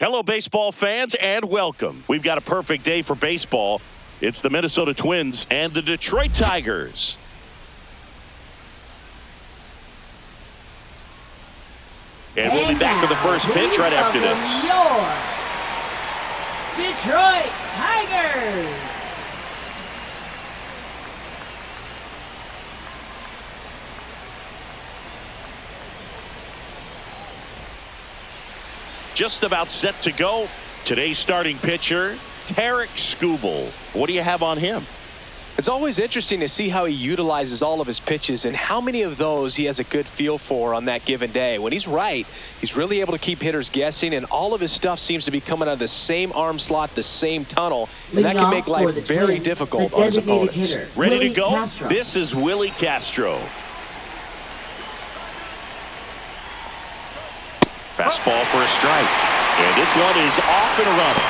Hello, baseball fans, and welcome. We've got a perfect day for baseball. It's the Minnesota Twins and the Detroit Tigers. And we'll be back for the first pitch right after this. Your Detroit Tigers. Just about set to go. Today's starting pitcher, Tarik Skubal. What do you have on him? It's always interesting to see how he utilizes all of his pitches and how many of those he has a good feel for on that given day. When he's right, he's really able to keep hitters guessing, and all of his stuff seems to be coming out of the same arm slot, the same tunnel, and that can make life very difficult on his opponents. Ready to go? This is Willie Castro. Fastball for a strike. And this one is off and running.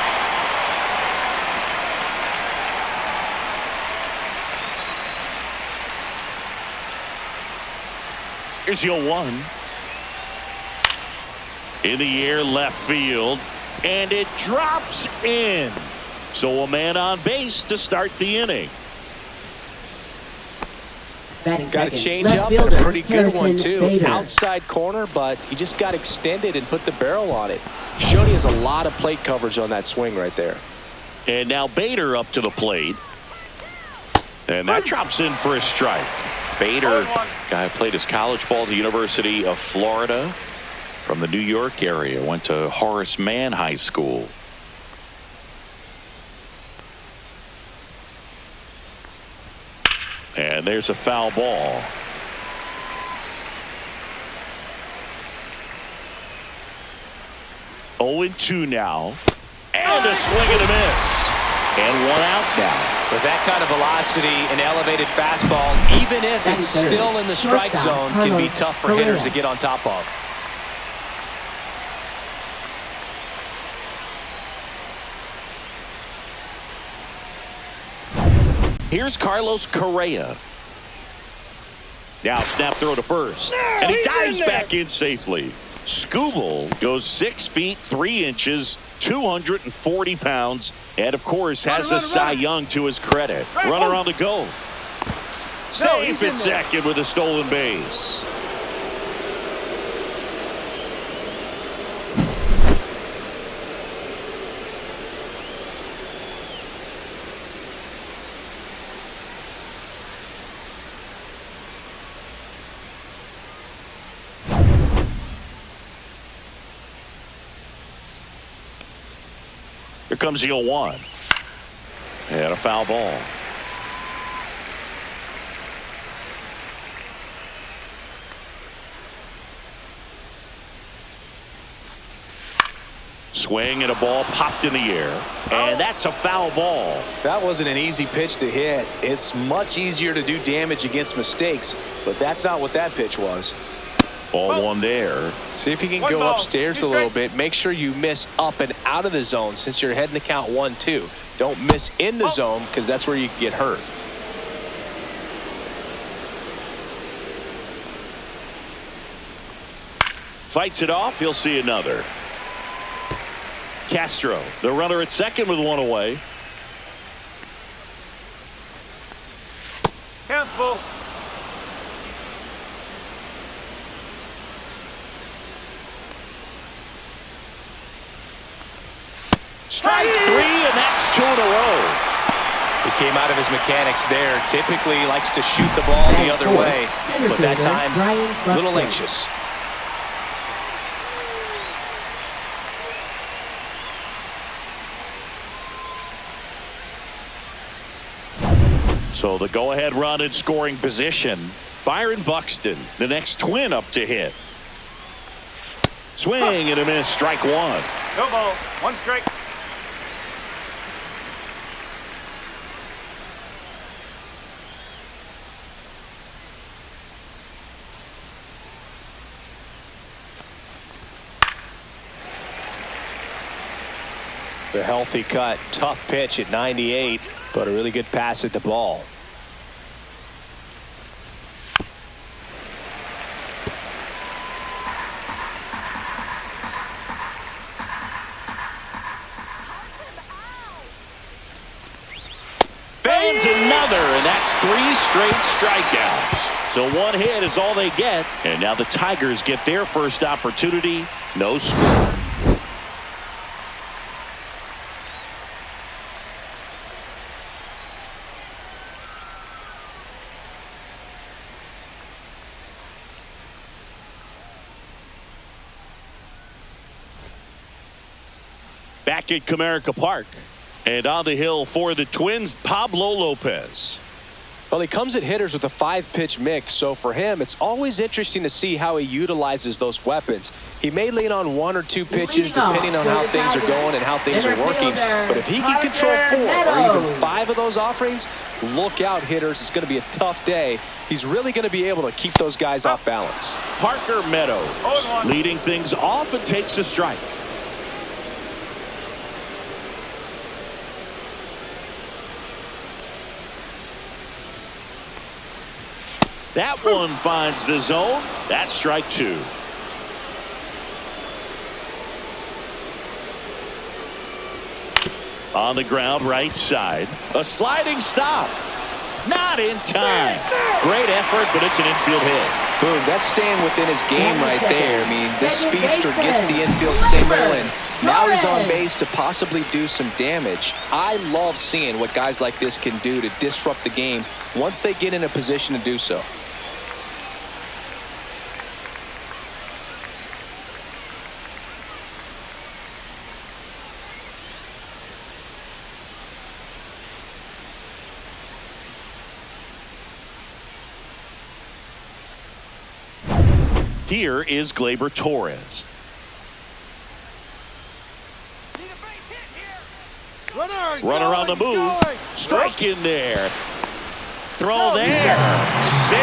Here's 0-1. In the air, left field. And it drops in. So a man on base to start the inning. Got a change up and a pretty good one too. Outside corner, but he just got extended and put the barrel on it. Showed he has a lot of plate coverage on that swing right there. And now Bader up to the plate. And that drops in for a strike. Bader, guy played his college ball at the University of Florida from the New York area. Went to Horace Mann High School. And there's a foul ball. Oh, 0-2 now. And a swing and a miss. And one out now. With that kind of velocity, an elevated fastball, even if it's still in the strike zone, can be tough for hitters to get on top of. Here's Carlos Correa. Now snap throw to first. And he dives back in safely. Skubal goes 6 feet 3 inches, 240 pounds, and of course has a Cy Young to his credit. Runner on the go. Safe at second with a stolen base. Here comes the 0-1. And a foul ball. Swing and a ball popped in the air. And that's a foul ball. That wasn't an easy pitch to hit. It's much easier to do damage against mistakes, but that's not what that pitch was. Ball one there. See if you can go upstairs a little bit. Make sure you miss up and out of the zone since you're heading to count 1-2. Don't miss in the zone because that's where you get hurt. Fights it off. He'll see another. Castro, the runner at second with one away. Cancel. Strike 3, and that's 2 in a row. He came out of his mechanics there. Typically likes to shoot the ball the other way, but that time a little anxious. So the go-ahead run in scoring position. Byron Buxton, the next Twin up to hit. Swing and a miss, strike 1. No ball, 1 strike. The healthy cut, tough pitch at 98, but a really good pass at the ball. together, and that's 3 straight strikeouts. So 1 hit is all they get, and now the Tigers get their first opportunity. No score. Back at Comerica Park, and on the hill for the Twins, Pablo Lopez. Well, he comes at hitters with a 5-pitch mix, so for him, it's always interesting to see how he utilizes those weapons. He may lean on 1 or 2 pitches depending on how things are going and how things are working, but if he can control 4 or even 5 of those offerings, look out, hitters. It's going to be a tough day. He's really going to be able to keep those guys off balance. Parker Meadows leading things off and takes a strike. That one finds the zone. That's strike 2. On the ground, right side. A sliding stop. Not in time. Great effort, but it's an infield hit. Boom, that's staying within his game right there. I mean, this speedster gets the infield single, and now he's on base to possibly do some damage. I love seeing what guys like this can do to disrupt the game once they get in a position to do so. Here is Gleyber Torres. Runner on the move. Strike in there. Throw there. Safe.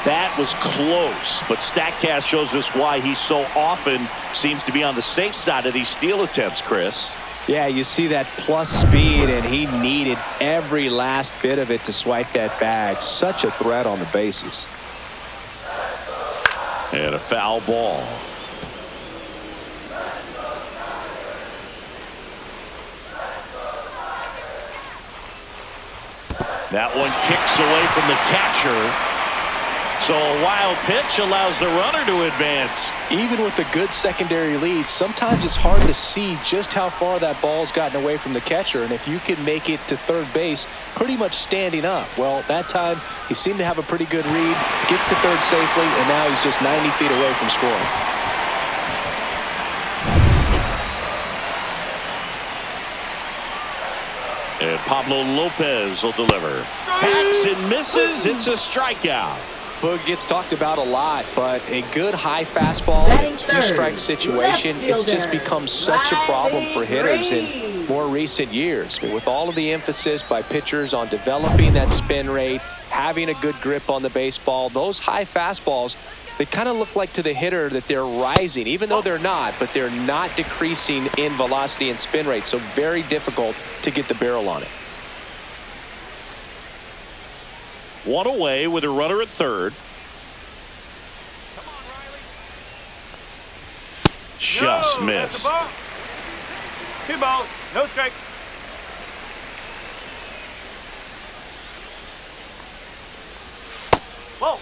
That was close, but StatCast shows us why he so often seems to be on the safe side of these steal attempts, Chris. Yeah, you see that plus speed, and he needed every last bit of it to swipe that bag. Such a threat on the bases. And a foul ball. That one kicks away from the catcher. So a wild pitch allows the runner to advance. Even with a good secondary lead, sometimes it's hard to see just how far that ball's gotten away from the catcher. And if you can make it to third base pretty much standing up, well, that time he seemed to have a pretty good read, gets to third safely, and now he's just 90 feet away from scoring. And Pablo Lopez will deliver. Hacks and misses. It's a strikeout. Boog gets talked about a lot, but a good high fastball in a 2-strike situation, it's just become such a problem for hitters in more recent years. I mean, with all of the emphasis by pitchers on developing that spin rate, having a good grip on the baseball, those high fastballs, they kind of look like to the hitter that they're rising, even though they're not, but they're not decreasing in velocity and spin rate, so very difficult to get the barrel on it. One away with a runner at third. Just missed. 2 balls, no strike. Whoa.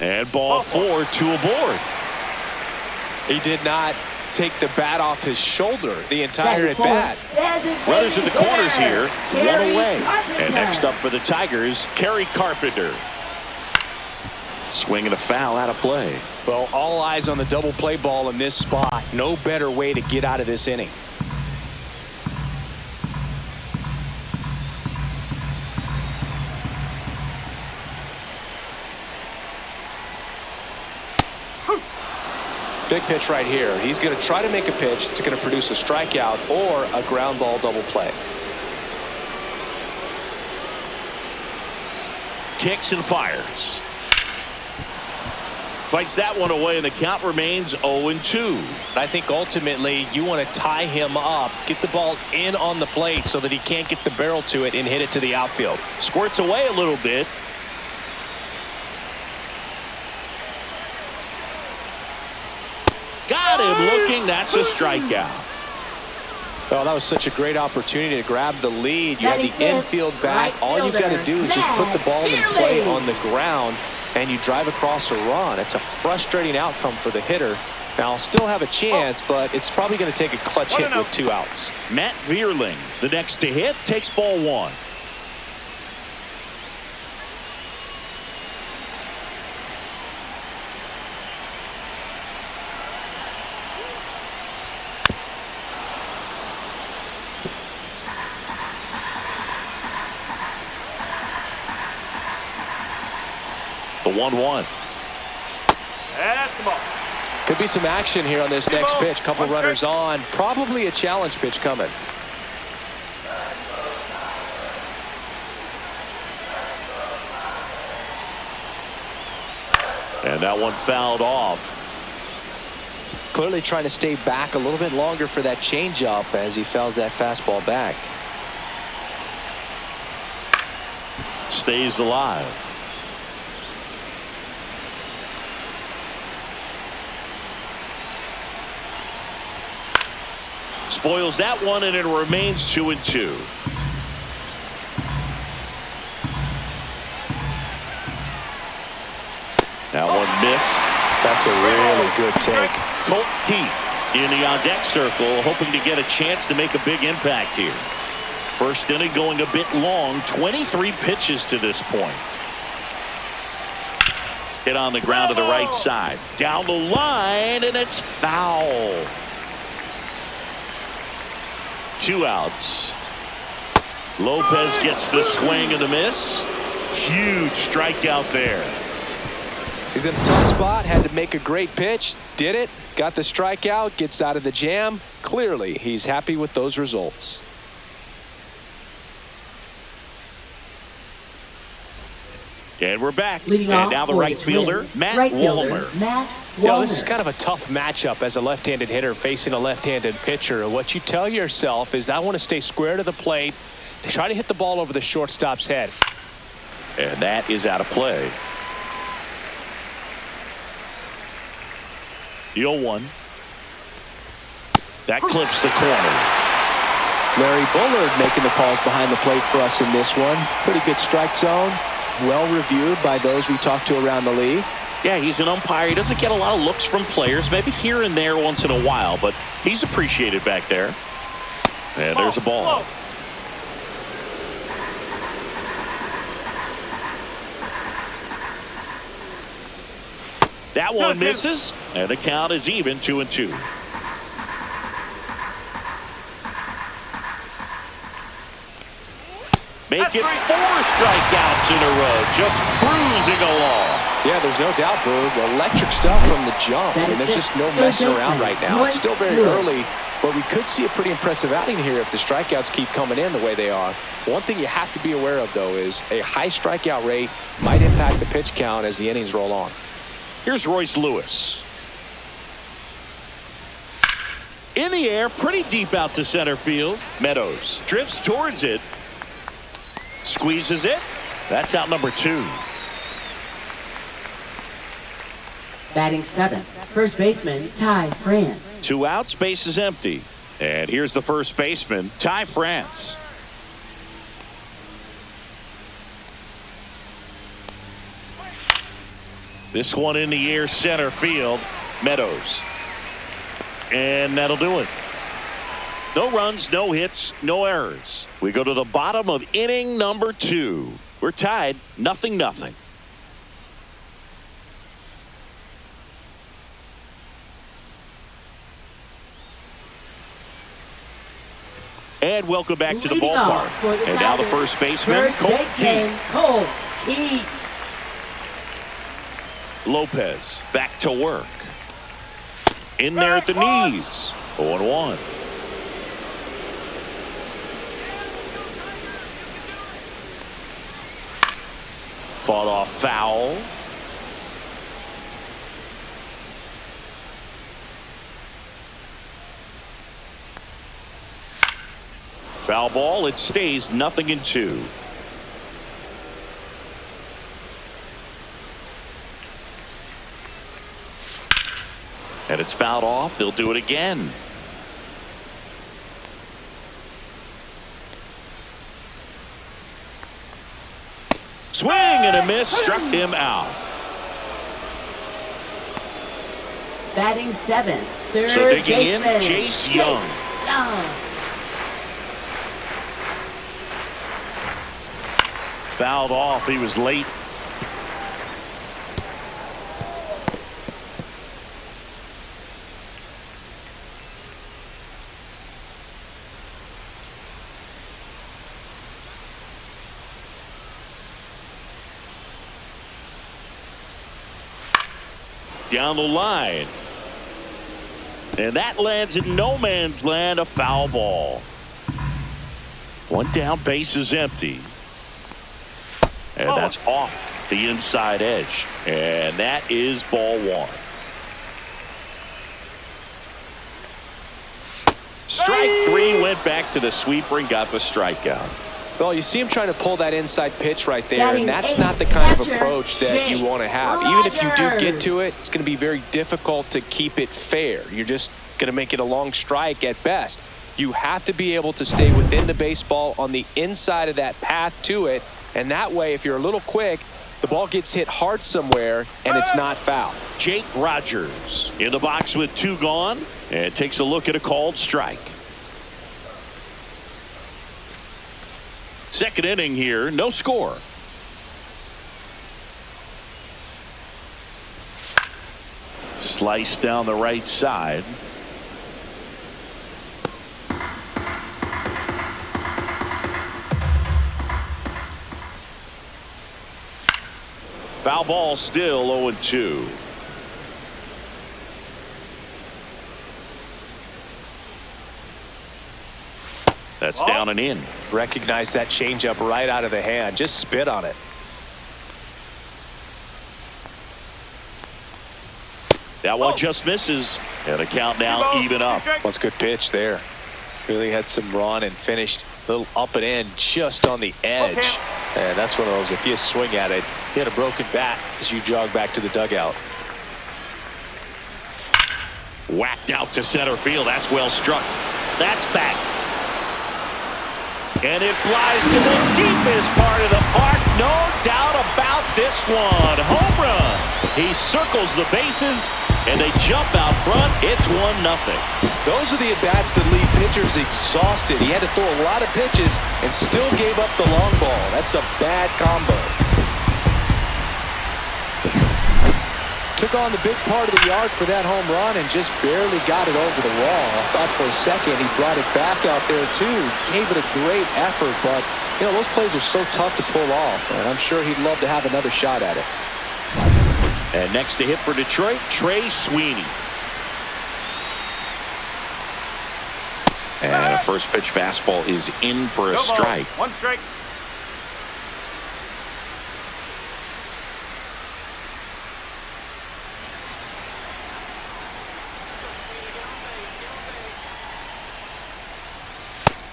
And ball 4, 2 aboard. He did not take the bat off his shoulder the entire at bat. Runners in the corners here, 1 away. And next up for the Tigers, Kerry Carpenter. Swinging a foul out of play. Well, all eyes on the double play ball in this spot. No better way to get out of this inning. Big pitch right here. He's going to try to make a pitch that's going to produce a strikeout or a ground ball double play. Kicks and fires. Fights that one away, and the count remains 0-2. I think ultimately you want to tie him up, get the ball in on the plate so that he can't get the barrel to it and hit it to the outfield. Squirts away a little bit. Got him looking. That's a strikeout. Well, that was such a great opportunity to grab the lead. You have the infield back. Right All you've got to fielder, do is just put the ball in Matt play Beerley. on the ground, and you drive across a run. It's a frustrating outcome for the hitter. Now, I'll still have a chance, but it's probably going to take a clutch hit with 2 outs. Matt Beerley, the next to hit, takes ball 1. The 1-1. That's the ball. Could be some action here on this next pitch. Couple runners on. Probably a challenge pitch coming. And that one fouled off. Clearly trying to stay back a little bit longer for that changeup as he fouls that fastball back. Stays alive. Spoils that one, and it remains 2-2. That one missed. That's a really good take. Colt Keith in the on-deck circle, hoping to get a chance to make a big impact here. First inning going a bit long, 23 pitches to this point. Hit on the ground to the right side. Down the line, and it's foul. 2 outs. Lopez gets the swing and the miss. Huge strikeout there. He's in a tough spot, had to make a great pitch, did it, got the strikeout, gets out of the jam. Clearly, he's happy with those results. And we're back. Leading and off now the for right fielder, Twins, Matt right fielder, Wallmer. Matt You know, Wallmer. this is kind of a tough matchup as a left-handed hitter facing a left-handed pitcher. What you tell yourself is I want to stay square to the plate, try to hit the ball over the shortstop's head. And that is out of play. The 0-1. That clips the corner. Larry Bullard making the calls behind the plate for us in this one. Pretty good strike zone. Well reviewed by those we talked to around the league. Yeah, he's an umpire. He doesn't get a lot of looks from players, maybe here and there once in a while, but he's appreciated back there. And there's a ball. That one misses, and the count is even, 2-2. Make it 4 strikeouts in a row, just cruising along. Yeah, there's no doubt, Boog. Electric stuff from the jump. That And is there's it. just no Third messing baseman, around right now. It's still very Lewis. early, but we could see a pretty impressive outing here if the strikeouts keep coming in the way they are. One thing you have to be aware of, though, is a high strikeout rate might impact the pitch count as the innings roll on. Here's Royce Lewis. In the air, pretty deep out to center field. Meadows drifts towards it. Squeezes it. That's out number 2. Batting 7th, first baseman Ty France. 2 outs, base is empty. And here's the first baseman, Ty France. This one in the air, center field. Meadows. And that'll do it. No runs, no hits, no errors. We go to the bottom of inning number 2. We're tied, 0-0. And welcome back to the Leading off for ballpark. the And now the Tigers, first baseman, Colt baseman Keith. Colt Keith. Lopez back to work. In there at the knees. 0-1. Fought off foul. Foul ball. It stays 0-2. And it's fouled off. They'll do it again. Swing and a miss. Struck him out. Batting 7th, third So digging in, baseman, Chase Young. Fouled off. He was late. Down the line. And that lands in no man's land, a foul ball. One down, base is empty. And that's off the inside edge. And that is ball 1. Strike 3, went back to the sweeper and got the strikeout. Well, you see him trying to pull that inside pitch right there, and that's not the kind of approach that you want to have. Even if you do get to it, it's going to be very difficult to keep it fair. You're just going to make it a long strike at best. You have to be able to stay within the baseball on the inside of that path to it, and that way, if you're a little quick, the ball gets hit hard somewhere, and it's not foul. Jake Rogers in the box with 2 gone, and takes a look at a called strike. Second inning here, no score. Slice down the right side. Foul ball, still 0-2. That's down and in. Recognize that changeup right out of the hand. Just spit on it. That one just misses. And the count now even up. That's a good pitch there. Really had some run and finished a little up and in just on the edge. And that's one of those, if you swing at it, you had a broken bat as you jog back to the dugout. Whacked out to center field. That's well struck. That's back. And it flies to the deepest part of the park. No doubt about this one. Home run. He circles the bases, and they jump out front. It's 1-0. Those are the at-bats that leave pitchers exhausted. He had to throw a lot of pitches and still gave up the long ball. That's a bad combo. Took on the big part of the yard for that home run and just barely got it over the wall. I thought for a second he brought it back out there too. Gave it a great effort, but you know, those plays are so tough to pull off, and I'm sure he'd love to have another shot at it. And next to hit for Detroit, Trey Sweeney. And a first pitch fastball is in for a strike. 1 strike.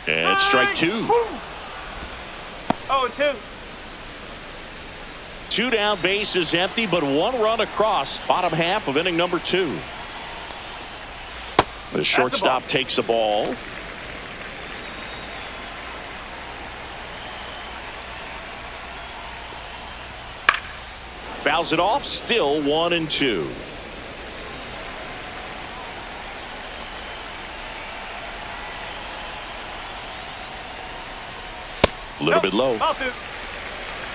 And strike 2. 0-2. 2 down, base is empty, but 1 run across. Bottom half of inning number 2. The shortstop takes the ball. Fouls it off, still 1-2. A little bit low.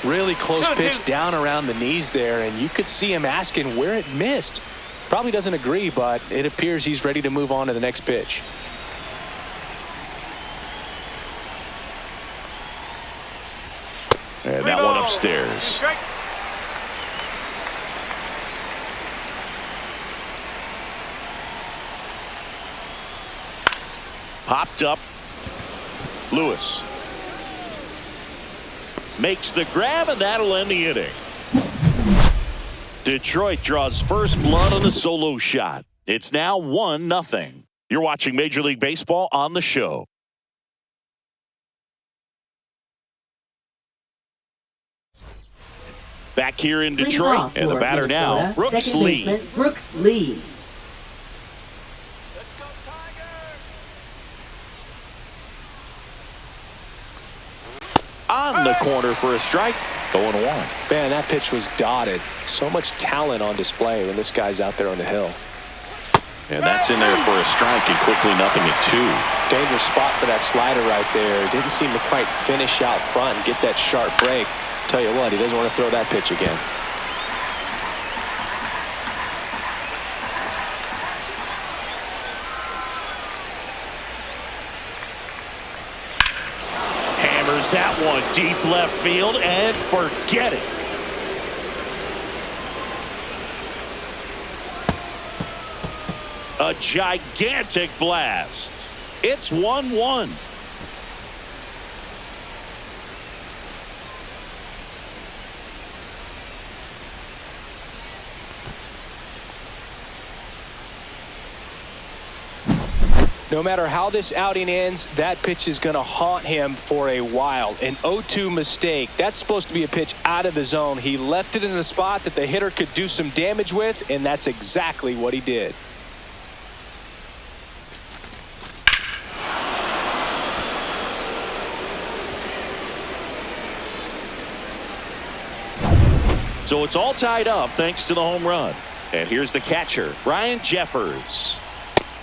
Really close pitch down around the knees there, and you could see him asking where it missed. Probably doesn't agree, but it appears he's ready to move on to the next pitch. And that one upstairs. Popped up. Lewis makes the grab, and that'll end the inning. Detroit draws first blood on a solo shot. It's now 1-0. You're watching Major League Baseball on the show. Back here in Detroit, and the batter now, Brooks Lee. Brooks Lee. on the corner for a strike. 0-1. Man, that pitch was dotted. So much talent on display when this guy's out there on the hill. And that's in there for a strike, and quickly 0-2. Dangerous spot for that slider right there. Didn't seem to quite finish out front and get that sharp break. Tell you what, he doesn't want to throw that pitch again. Hammers that one deep left field, and forget it. A gigantic blast. It's 1-1. No matter how this outing ends, that pitch is going to haunt him for a while. An 0-2 mistake. That's supposed to be a pitch out of the zone. He left it in a spot that the hitter could do some damage with, and that's exactly what he did. So it's all tied up thanks to the home run. And here's the catcher, Ryan Jeffers.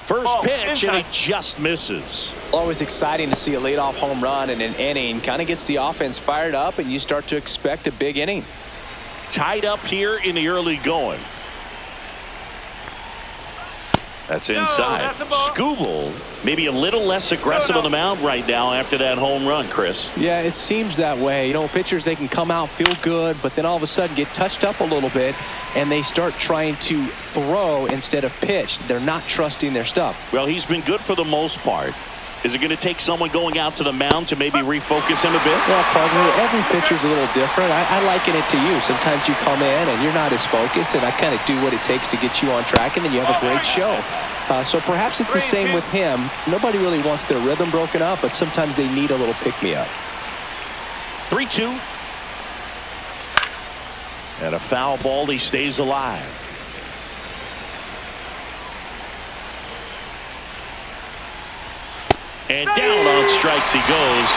First pitch, and he just misses. Always exciting to see a leadoff home run in an inning. Kind of gets the offense fired up, and you start to expect a big inning. Tied up here in the early going. That's inside. Skubal maybe a little less aggressive on the mound right now after that home run, Chris. Yeah, it seems that way. You know, pitchers, they can come out, feel good, but then all of a sudden get touched up a little bit, and they start trying to throw instead of pitch. They're not trusting their stuff. Well, he's been good for the most part. Is it going to take someone going out to the mound to maybe refocus him a bit? Well, partner, every pitcher's a little different. I liken it to you. Sometimes you come in and you're not as focused, and I kind of do what it takes to get you on track, and then you have a great show. So perhaps it's the same with him. Nobody really wants their rhythm broken up, but sometimes they need a little pick-me-up. 3-2. And a foul ball. He stays alive. And down on strikes he goes.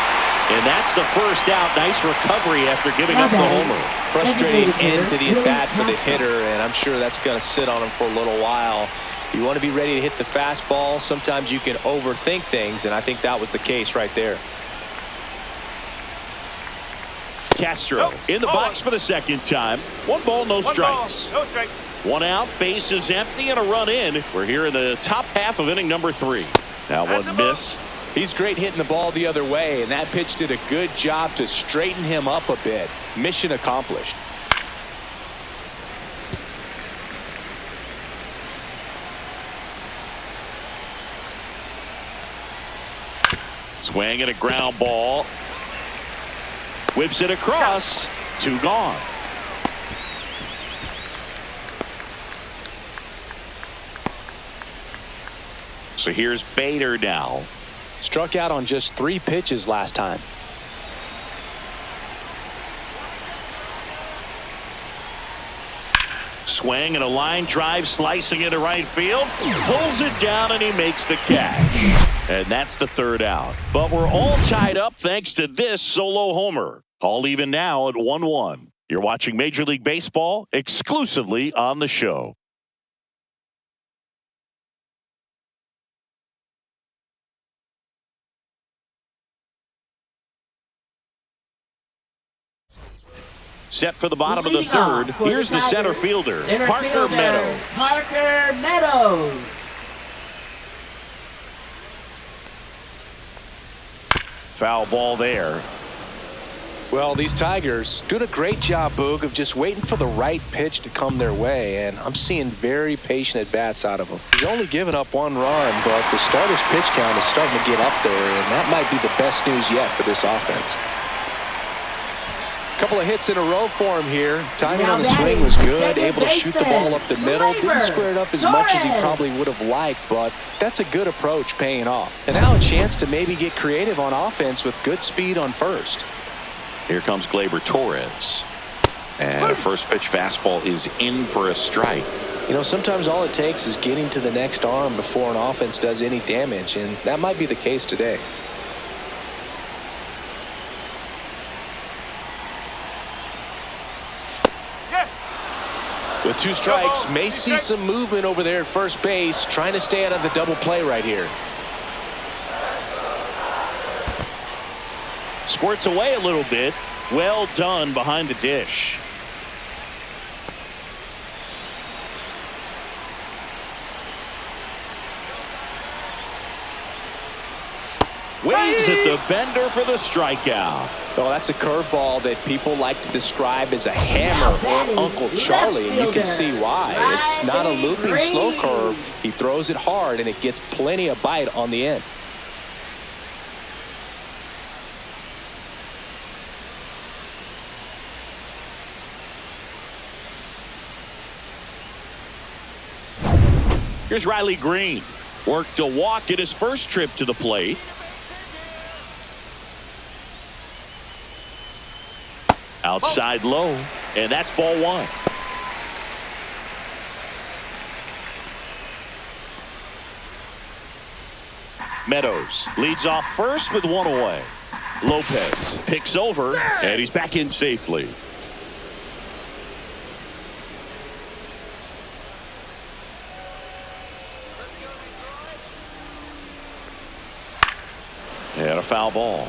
And that's the first out. Nice recovery after giving up the homer. Frustrating end to the at-bat for the hitter, and I'm sure that's going to sit on him for a little while. You want to be ready to hit the fastball. Sometimes you can overthink things, and I think that was the case right there. Castro in the box for the second time. 1 ball, no strikes. No strikes. 1 out, base is empty, and a run in. We're here in the top half of inning number 3. That one missed. He's great hitting the ball the other way, and that pitch did a good job to straighten him up a bit. Mission accomplished. Swing and a ground ball. Whips it across. 2 gone. So here's Bader now. Struck out on just 3 pitches last time. Swing and a line drive, slicing into right field. Pulls it down, and he makes the catch. And that's the 3rd out. But we're all tied up thanks to this solo homer. All even now at 1-1. You're watching Major League Baseball exclusively on the show. Set for the bottom of the 3rd. Here's the center fielder, Parker Meadows. Parker Meadows. Foul ball there. Well, these Tigers doing a great job, Boog, of just waiting for the right pitch to come their way, and I'm seeing very patient at-bats out of them. He's only given up 1 run, but the starter's pitch count is starting to get up there, and that might be the best news yet for this offense. Couple of hits in a row for him here. Timing on the swing was good, able to shoot the ball up the middle. Didn't square it up as much as he probably would have liked, but that's a good approach paying off. And now a chance to maybe get creative on offense with good speed on first. Here comes Gleyber Torres. And a first pitch fastball is in for a strike. You know, sometimes all it takes is getting to the next arm before an offense does any damage, and that might be the case today. With 2 strikes, may see some movement over there at first base, trying to stay out of the double play right here. Squirts away a little bit. Well done behind the dish. Waves at the bender for the strikeout. Well, that's a curveball that people like to describe as a hammer or Uncle Charlie, and you can see why. It's not a looping slow curve. He throws it hard, and it gets plenty of bite on the end. Here's Riley Green. Worked a walk in his first trip to the plate. Outside low, and that's ball 1. Meadows leads off first with 1 away. Lopez picks over, and he's back in safely. And a foul ball.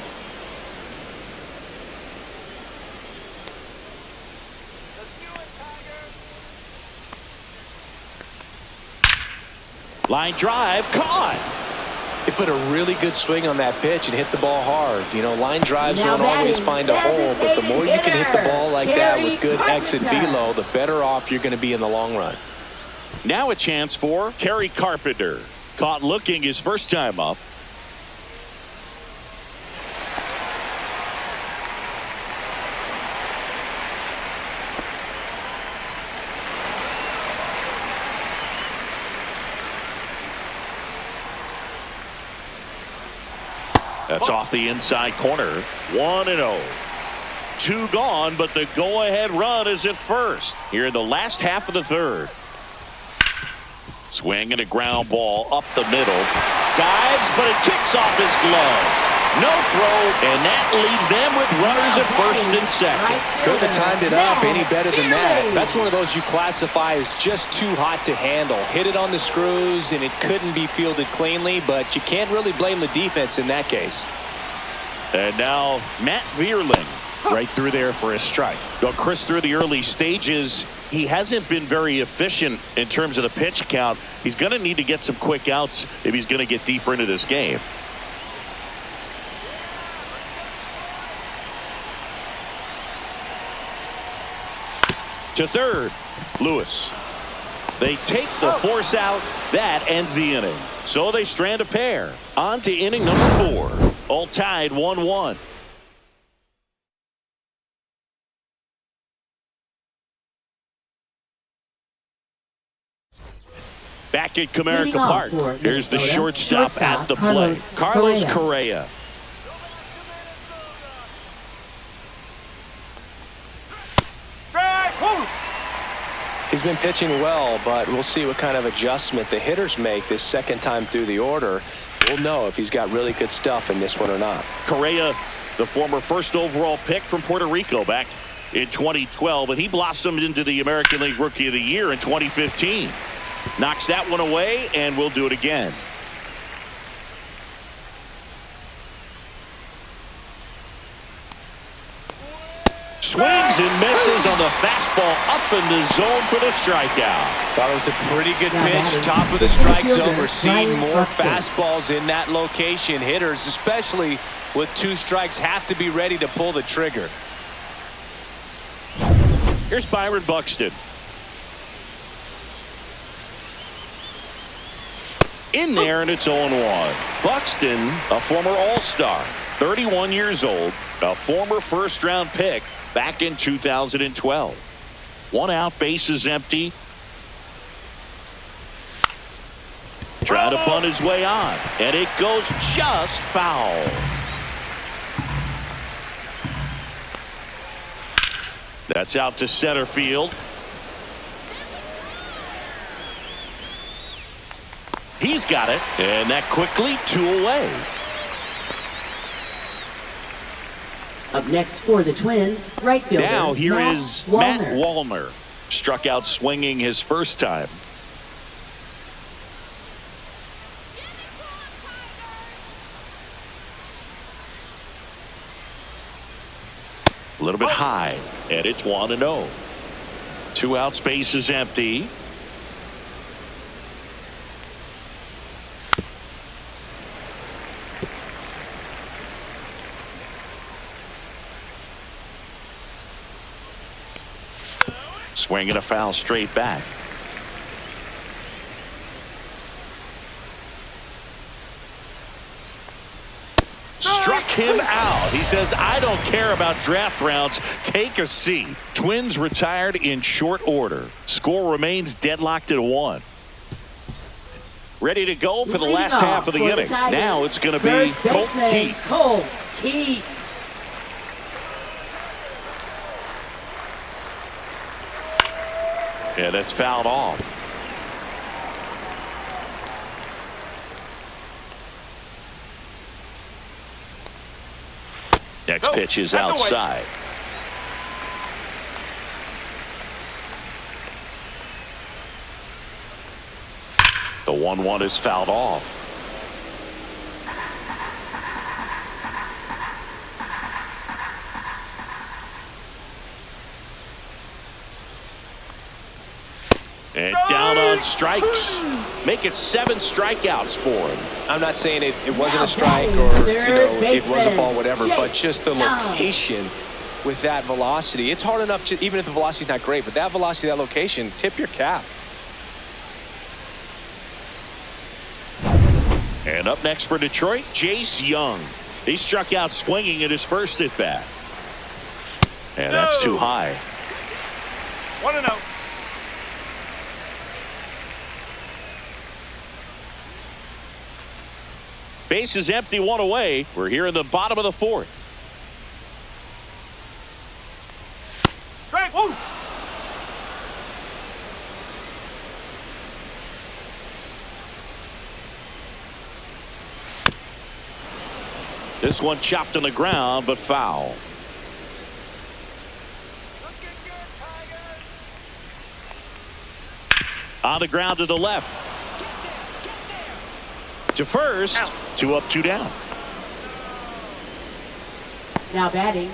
Line drive, caught. He put a really good swing on that pitch and hit the ball hard. You know, line drives Now don't always find a hole, but the more you can hit the ball like that with good exit velo, the better off you're going to be in the long run. Now a chance for Kerry Carpenter. Caught looking his first time up. That's off the inside corner. 1-0. 2 gone, but the go-ahead run is at first here in the last half of the third. Swing and a ground ball up the middle. Dives, but it kicks off his glove. No throw, and that leaves them with runners at first and second. Couldn't have timed it up any better than that. That's one of those you classify as just too hot to handle. Hit it on the screws, and it couldn't be fielded cleanly, but you can't really blame the defense in that case. And now Matt Vierling right through there for a strike. Well, Chris, through the early stages, he hasn't been very efficient in terms of the pitch count. He's going to need to get some quick outs if he's going to get deeper into this game. To third, Lewis. They take the force out. That ends the inning. So they strand a pair. On to inning number 4. All tied 1-1. Back at Comerica Park. Here's the shortstop at the plate. Carlos Correa. He's been pitching well, but we'll see what kind of adjustment the hitters make this second time through the order. We'll know if he's got really good stuff in this one or not. Correa, the former first overall pick from Puerto Rico back in 2012, and he blossomed into the American League Rookie of the Year in 2015. Knocks that one away, and we'll do it again. Swings and misses on the fastball up in the zone for the strikeout. Thought it was a pretty good pitch, top of the strike zone. We're seeing more fastballs in that location. Hitters, especially with 2 strikes, have to be ready to pull the trigger. Here's Byron Buxton. In there, and it's 0-1. Buxton, a former All-Star, 31 years old, a former first-round pick back in 2012. 1 out, bases empty. Trying to bunt his way on, and it goes just foul. That's out to center field. He's got it, and that quickly 2 away. Up next for the Twins, right fielder Now here Matt is Wallner. Matt Wallner. Struck out swinging his first time. A little bit high, and it's 1-0. 2 outs, base is empty. Swinging a foul straight back. Struck him out. He says, I don't care about draft rounds. Take a seat. Twins retired in short order. Score remains deadlocked at 1. Ready to go for the last half of the inning. Now it's going to be Colt Keith. Yeah, that's fouled off. Next pitch is outside. The 1-1 is fouled off. And down on strikes. Make it 7 strikeouts for him. I'm not saying it wasn't a strike or it was a ball, whatever, but just the location with that velocity. It's hard enough to, even if the velocity's not great, but that velocity, that location, tip your cap. And up next for Detroit, Jace Young. He struck out swinging at his first at bat. And that's too high. 1-0. Base is empty, 1 away. We're here in the bottom of the 4th. Strike. Woo. This one chopped on the ground, but foul. On the ground to the left. To first. Out. 2 up, 2 down. Now batting,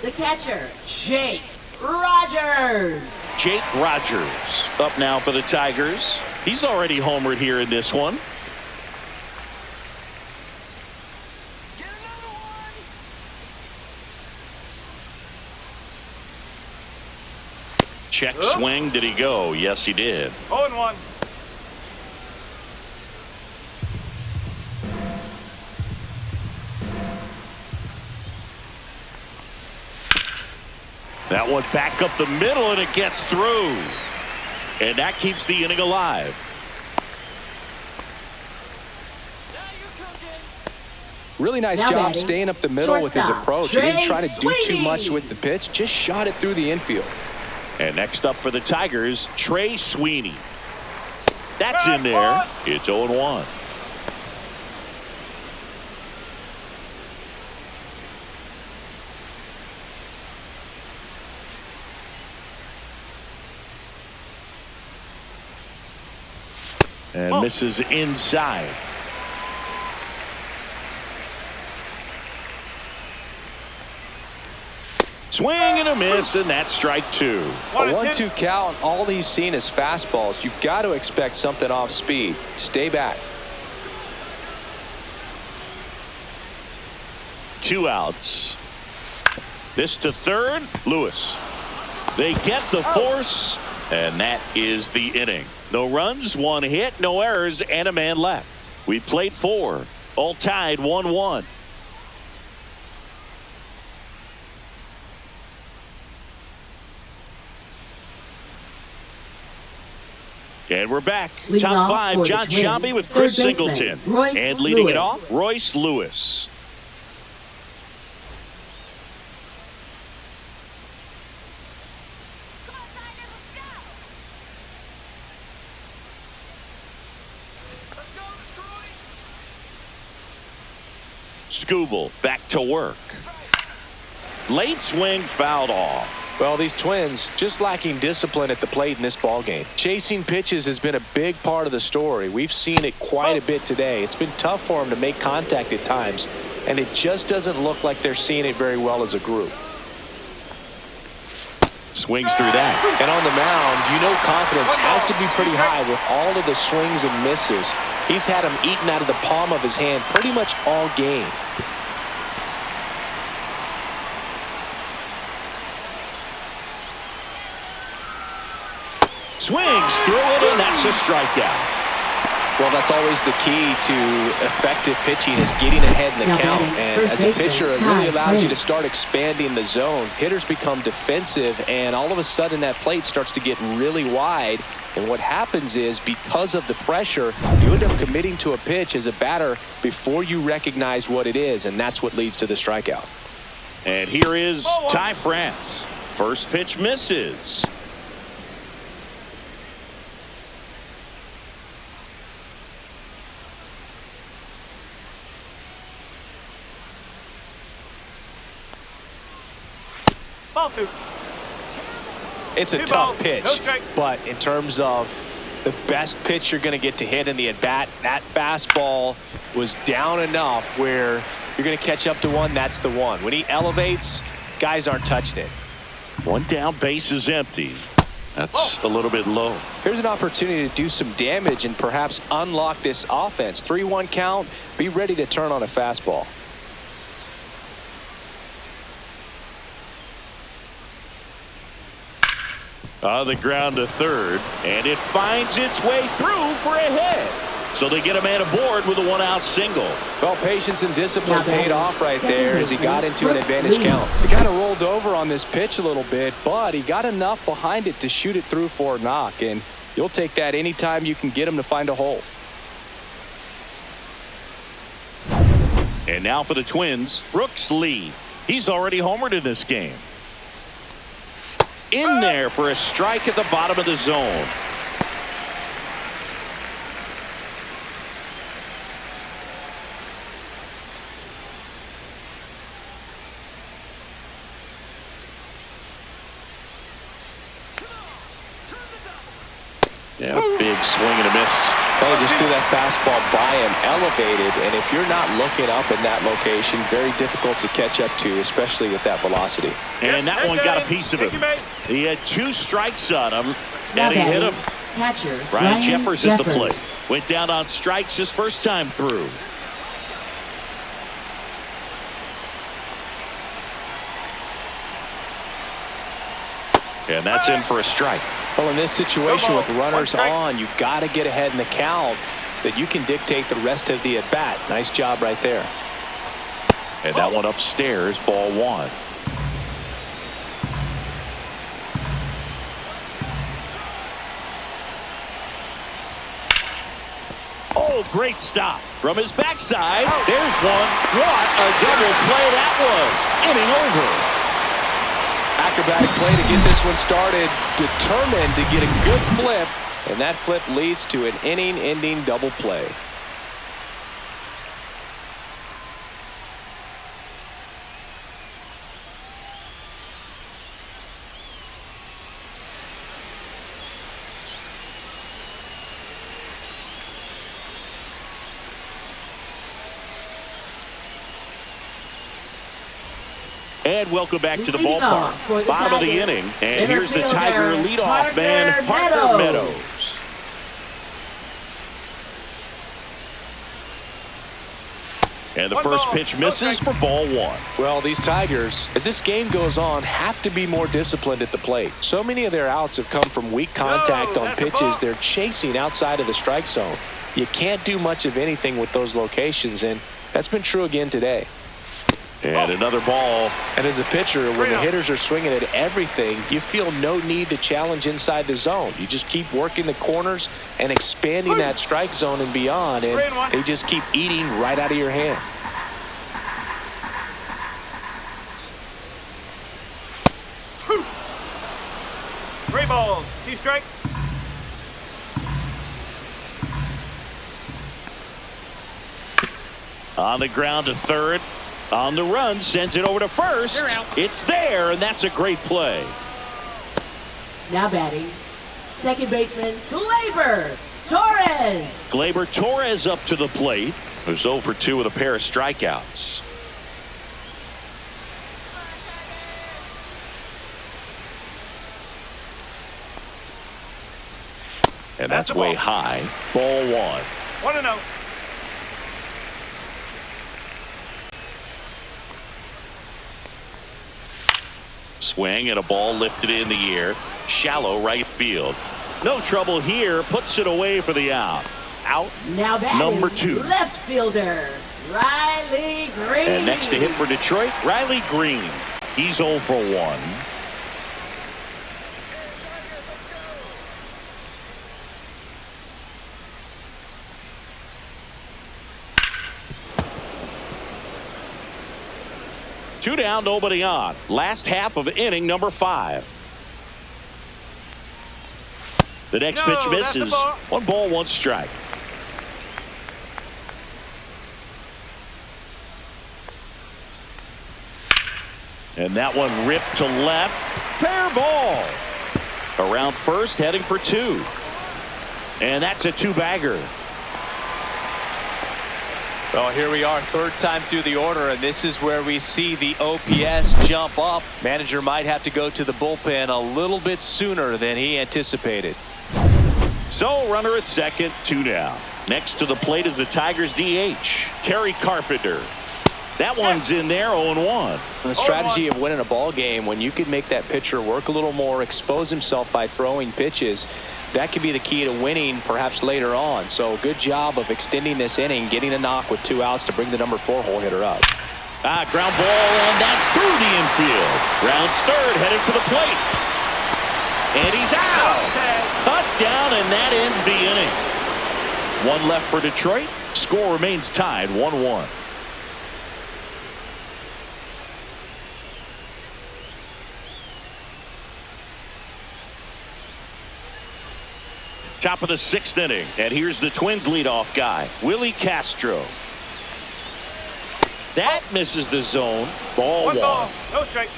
the catcher, Jake Rogers. Jake Rogers up now for the Tigers. He's already homered here in this one. Check swing. Did he go? Yes, he did. 0-1. That one back up the middle, and it gets through. And that keeps the inning alive. Really nice job staying up the middle with his approach. He didn't try to do too much with the pitch, just shot it through the infield. And next up for the Tigers, Trey Sweeney. That's in there. It's 0-1. And misses inside. Swing and a miss, and that's strike 2. A 1-2 count. All he's seen is fastballs. You've got to expect something off speed. Stay back. 2 outs. This to third. Lewis. They get the force, and that is the inning. No runs, 1 hit, no errors, and a man left. We played 4. All tied 1-1. And we're back. Top 5, John Sciambi with Chris Singleton. And leading it off, Royce Lewis. Skubal back to work. Late swing fouled off. Well, these Twins just lacking discipline at the plate in this ballgame. Chasing pitches has been a big part of the story. We've seen it quite a bit today. It's been tough for them to make contact at times, and it just doesn't look like they're seeing it very well as a group. Swings through that. And on the mound, you know confidence has to be pretty high with all of the swings and misses. He's had them eaten out of the palm of his hand pretty much all game. Swings through it, and that's a strikeout. Well, that's always the key to effective pitching is getting ahead in the count. And as a pitcher, it really allows you to start expanding the zone. Hitters become defensive, and all of a sudden that plate starts to get really wide. And what happens is because of the pressure, you end up committing to a pitch as a batter before you recognize what it is, and that's what leads to the strikeout. And here is Ty France. First pitch misses. It's a tough pitch, but in terms of the best pitch you're going to get to hit in the at-bat, that fastball was down enough where you're going to catch up to one, that's the one. When he elevates, guys aren't touching it. One down, base is empty. That's a little bit low. Here's an opportunity to do some damage and perhaps unlock this offense. 3-1 count, be ready to turn on a fastball. On the ground to third, and it finds its way through for a hit. So they get a man aboard with a one-out single. Well, patience and discipline paid off right there as he got into an advantage count. He kind of rolled over on this pitch a little bit, but he got enough behind it to shoot it through for a knock, and you'll take that anytime you can get him to find a hole. And now for the Twins, Brooks Lee. He's already homered in this game. In there for a strike at the bottom of the zone. Yeah, big swing and a miss. Well, just threw that fastball by him, elevated, and if you're not looking up in that location, very difficult to catch up to, especially with that velocity. And that one got a piece of him. He had 2 strikes on him, and he hit him. Catcher Ryan Jeffers at the plate. Went down on strikes his first time through. And that's in for a strike. Well, in this situation with runners on, you've got to get ahead in the count so that you can dictate the rest of the at-bat. Nice job right there. And that one upstairs, ball 1. Oh, great stop. From his backside, there's one. What a double play that was. Inning over. Acrobatic play to get this one started, determined to get a good flip, and that flip leads to an inning-ending double play. And welcome back to the ballpark. Bottom of the inning. And here's the Tiger leadoff man, Parker Meadows. And the first pitch misses for ball 1. Well, these Tigers, as this game goes on, have to be more disciplined at the plate. So many of their outs have come from weak contact on pitches they're chasing outside of the strike zone. You can't do much of anything with those locations, and that's been true again today. And another ball. And as a pitcher, when the hitters are swinging at everything, you feel no need to challenge inside the zone. You just keep working the corners and expanding that strike zone and beyond, and they just keep eating right out of your hand. Three balls, 2 strikes. On the ground to third. On the run, sends it over to first. It's there, and that's a great play. Now batting, second baseman Gleyber Torres. Gleyber Torres up to the plate. Who's 0 for 2 with a pair of strikeouts. And that's way high. Ball 1. 1-0. Swing and a ball lifted in the air. Shallow right field. No trouble here. Puts it away for the out. Out. Now batting, number 2. Left fielder Riley Green. And next to hit for Detroit, Riley Green. He's 0 for 1. Two down, nobody on. Last half of inning number 5. The next pitch misses. 1 ball, 1 strike. And that one ripped to left. Fair ball. Around first, heading for 2. And that's a 2-bagger. Well, here we are, third time through the order, and this is where we see the OPS jump up. Manager might have to go to the bullpen a little bit sooner than he anticipated. So, runner at second, 2 down. Next to the plate is the Tigers DH, Kerry Carpenter. That one's in there, 0-1. The strategy of winning a ball game, when you can make that pitcher work a little more, expose himself by throwing pitches, that could be the key to winning perhaps later on. So good job of extending this inning, getting a knock with 2 outs to bring the number 4 hole hitter up. Ground ball, and that's through the infield. Rounds third, headed for the plate. And he's out. Cut down, and that ends the inning. 1 left for Detroit. Score remains tied, 1-1. Top of the 6th inning, and here's the Twins leadoff guy, Willie Castro. That misses the zone. Ball 1. No strike.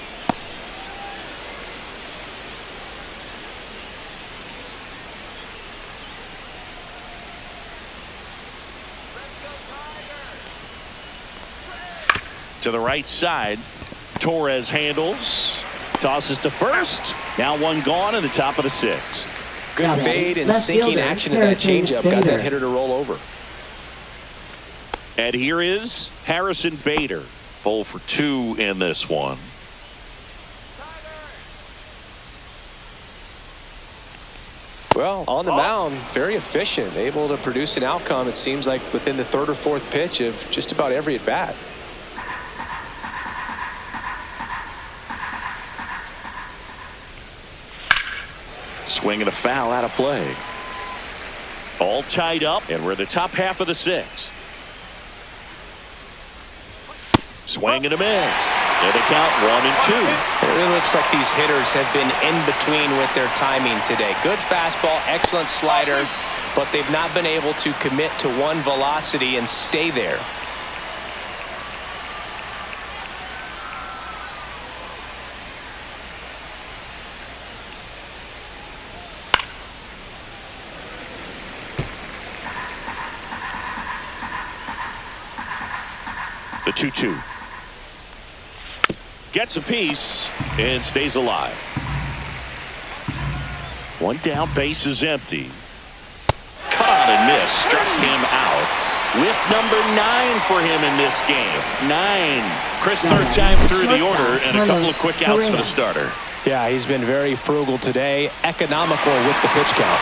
To the right side, Torres handles, tosses to first. Now 1 gone in the top of the 6th. Good fade and sinking action at that changeup. Got that hitter to roll over. And here is Harrison Bader. 0 for 2 in this one. Well, on the mound, very efficient, able to produce an outcome, it seems like, within the 3rd or 4th pitch of just about every at bat. Swing and a foul out of play. All tied up, and we're in the top half of the 6th. Swing and a miss. And a count 1-2. It really looks like these hitters have been in between with their timing today. Good fastball, excellent slider, but they've not been able to commit to one velocity and stay there. The 2-2. Gets a piece and stays alive. 1 down, base is empty. Caught and missed. Struck him out with number 9 for him in this game. 9. Chris, third time through the order, and a couple of quick outs for the starter. Yeah, he's been very frugal today. Economical with the pitch count.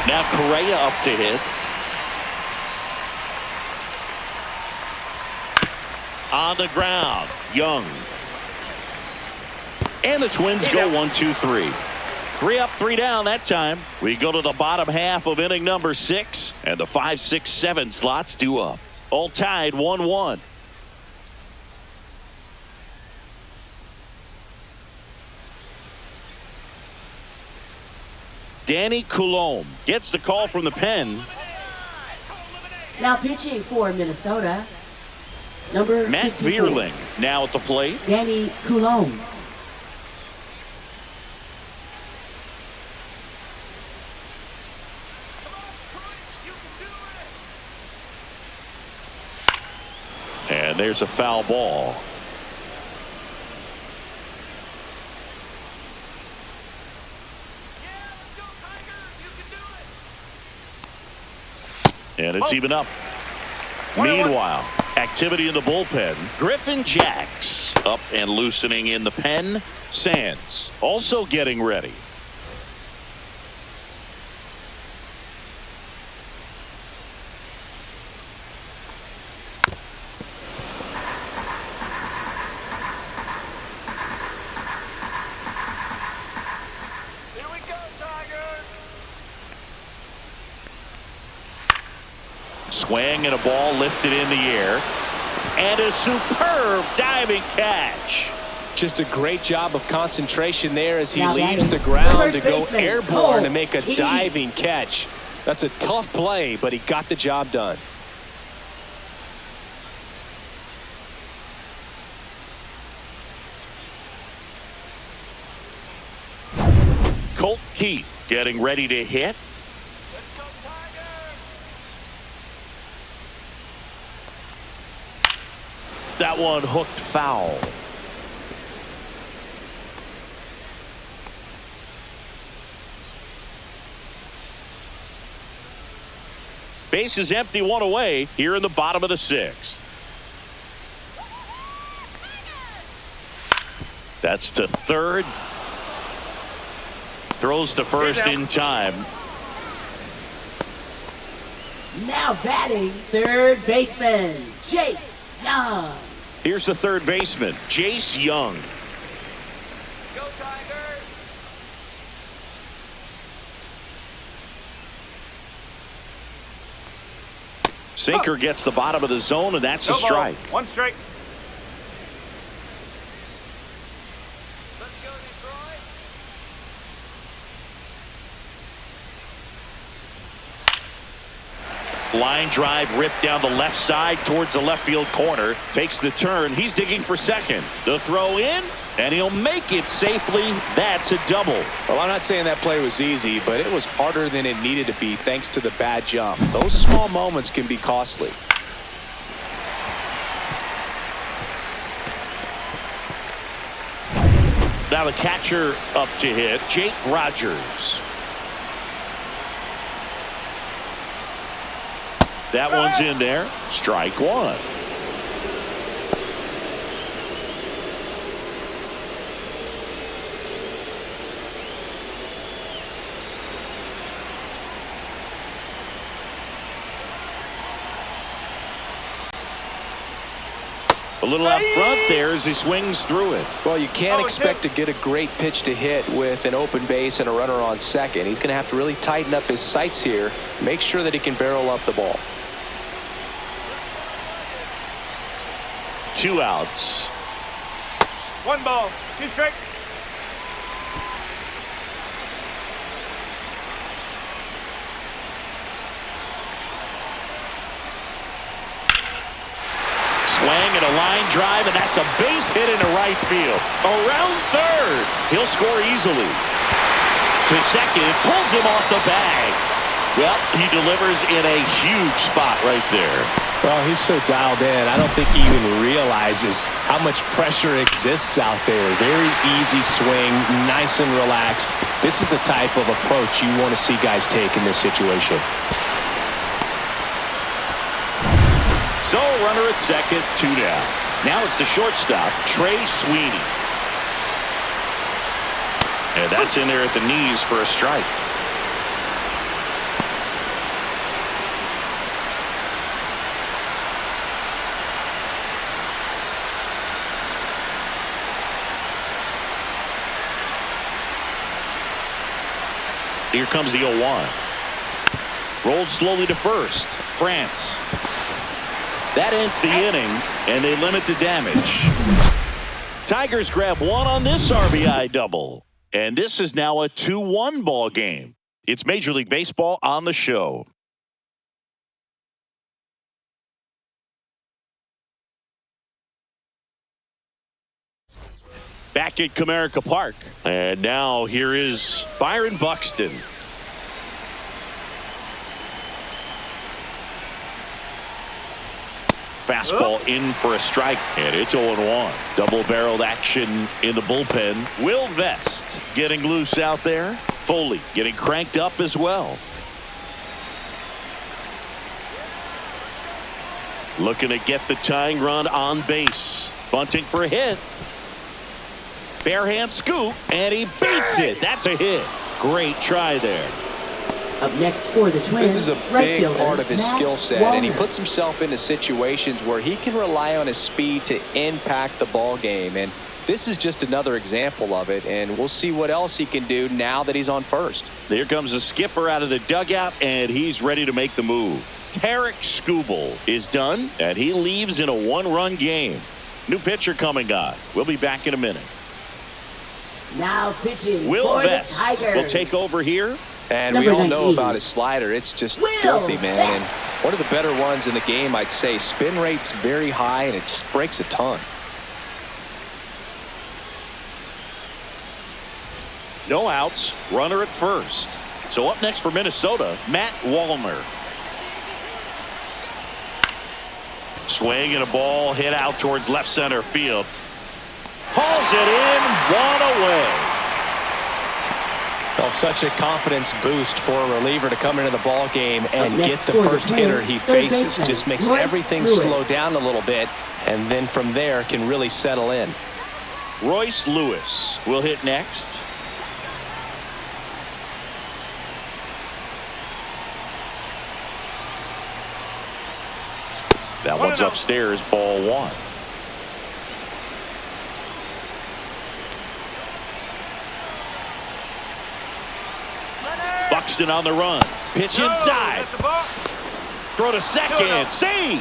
Now Correa up to hit. On the ground, Young. And the Twins go 1-2-3. 3 up, 3 down that time. We go to the bottom half of inning number 6, and the 5, 6, 7 slots due up. All tied 1-1. Danny Coulombe gets the call from the pen. Now pitching for Minnesota, number Matt 54, Vierling now at the plate. Danny Coulombe. And there's a foul ball. And it's even up. Meanwhile, activity in the bullpen. Griffin Jacks up and loosening in the pen. Sands also getting ready. Here we go, Tigers. Swing and a ball lifted in the air. And a superb diving catch. Just a great job of concentration there as he Now leaves batting, the ground to first go baseman, airborne to Cole make a Key. diving catch. That's a tough play, but he got the job done. Colt Keith getting ready to hit. Let's go, Tigers. That one hooked foul. Base is empty, one away here in the bottom of the sixth. That's to third. Throws to first in time. Now batting, third baseman, Chase Young. Here's the third baseman, Jace Young. Go, Tigers. Sinker gets the bottom of the zone, and that's a No ball. strike. One strike. Let's go, Detroit. Line drive ripped down the left side towards the left field corner. Takes the turn. He's digging for second. The throw in, and he'll make it safely. That's a double. Well, I'm not saying that play was easy, but it was harder than it needed to be thanks to the bad jump. Those small moments can be costly. Now the catcher up to hit, Jake Rogers. That one's in there. Strike one. A little out front there as he swings through it. Well, you can't 0-2. expect to get a great pitch to hit with an open base and a runner on second. He's going to have to really tighten up his sights here, make sure that he can barrel up the ball. 2 outs. One ball. Two strike. Swing and a line drive, and that's a base hit into right field. Around third. He'll score easily. To second, pulls him off the bag. Well, he delivers in a huge spot right there. Well, he's so dialed in. I don't think he even realizes how much pressure exists out there. Very easy swing, nice and relaxed. This is the type of approach you want to see guys take in this situation. So, runner at second, 2 down. Now it's the shortstop, Trey Sweeney. And that's in there at the knees for a strike. Here comes the 0-1. Rolled slowly to first. France. That ends the inning, and they limit the damage. Tigers grab one on this RBI double. And this is now a 2-1 ball game. It's Major League Baseball on the show. Back at Comerica Park. And now here is Byron Buxton. Fastball in for a strike, and it's 0-1. Double-barreled action in the bullpen. Will Vest getting loose out there. Foley getting cranked up as well. Looking to get the tying run on base. Bunting for a hit. Barehand scoop, and he beats it. That's a hit. Great try there. Up next for the Twins, This is a right big fielder, part of his Matt skill set, and he Wallner. puts himself into situations where he can rely on his speed to impact the ball game. And this is just another example of it, and we'll see what else he can do now that he's on first. Here comes the skipper out of the dugout, and he's ready to make the move. Tarek Skubal is done, and he leaves in a one-run game. New pitcher coming on. We'll be back in a minute. Now pitching Will for the Vest Tigers. will take over here. And Number we all know 19. about his slider. It's just Will filthy, man. And Vest. one of the better ones in the game, I'd say. Spin rate's very high, and it just breaks a ton. No outs, runner at first. So up next for Minnesota, Matt Wallner. Swing and a ball hit out towards left center field. Hauls it in, one away. Well, such a confidence boost for a reliever to come into the ball game and Up get next the for the first Twins, hitter he third faces. baseman, Just makes Royce everything Lewis. slow down a little bit, and then from there can really settle in. Royce Lewis will hit next. That one's upstairs, ball one. Buxton on the run. Pitch inside. That's the ball. Throw to second. Save.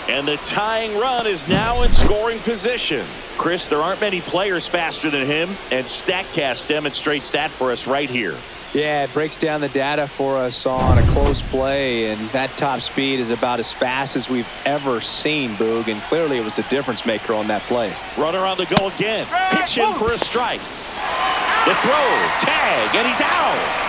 And the tying run is now in scoring position. Chris, there aren't many players faster than him, and StatCast demonstrates that for us right here. Yeah, it breaks down the data for us on a close play, and that top speed is about as fast as we've ever seen, Boog, and clearly it was the difference maker on that play. Runner on the go again. Pitch in for a strike. The throw, tag, and he's out.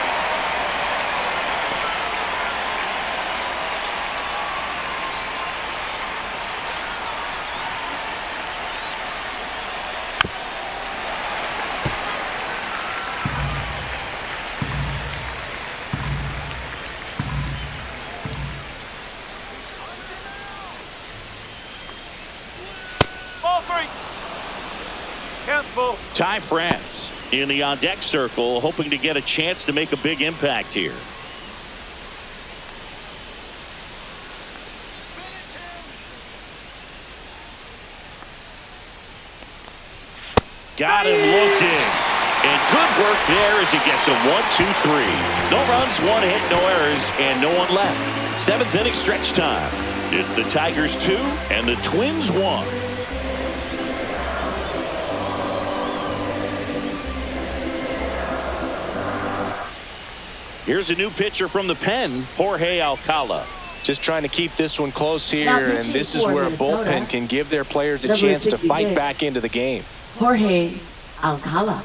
Ball three. Counts full. Ty France in the on-deck circle, hoping to get a chance to make a big impact here. Got him looking. And good work there as he gets a 1-2-3. No runs, one hit, no errors, and no one left. Seventh inning stretch time. It's the Tigers 2 and the Twins 1. Here's a new pitcher from the pen, Jorge Alcala. Just trying to keep this one close Now here, and pitching this is for where a Minnesota, bullpen can give their players a number chance to 66. fight back into the game. Jorge Alcala.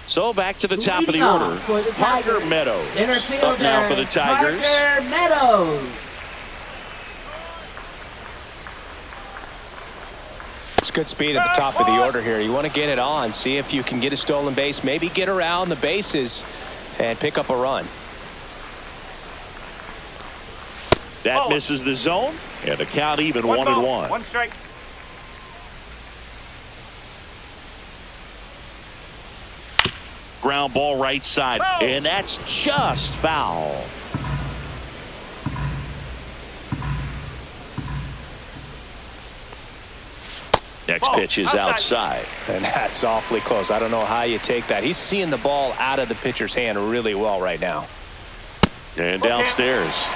So back to the top of the Leading off order, for the Parker Tigers, Meadows. center fielder, Up now for the Tigers. Parker Meadows. It's good speed at the top of the order here. You want to get it on, see if you can get a stolen base, maybe get around the bases and pick up a run. That misses the zone, and the count even 1-1. One strike. Ground ball right side, and that's just foul. Next pitch is outside. And that's awfully close. I don't know how you take that. He's seeing the ball out of the pitcher's hand really well right now. And downstairs.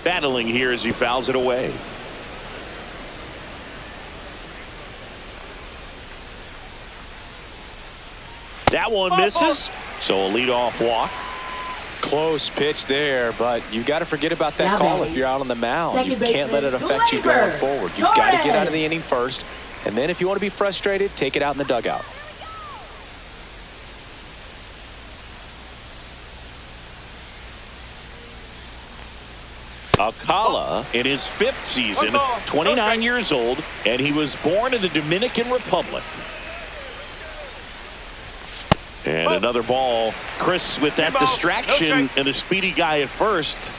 Battling here as he fouls it away. That one misses. So a leadoff walk. close pitch there, but you got to forget about that Now call batting, if you're out on the mound. You second can't let it baseman, affect you going forward. You've got to get out of Torres. the inning first, and then if you want to be frustrated, take it out in the dugout. Alcala in his 5th season, 29 years old, and he was born in the Dominican Republic. And another ball. Chris, with that distraction and a speedy guy at first,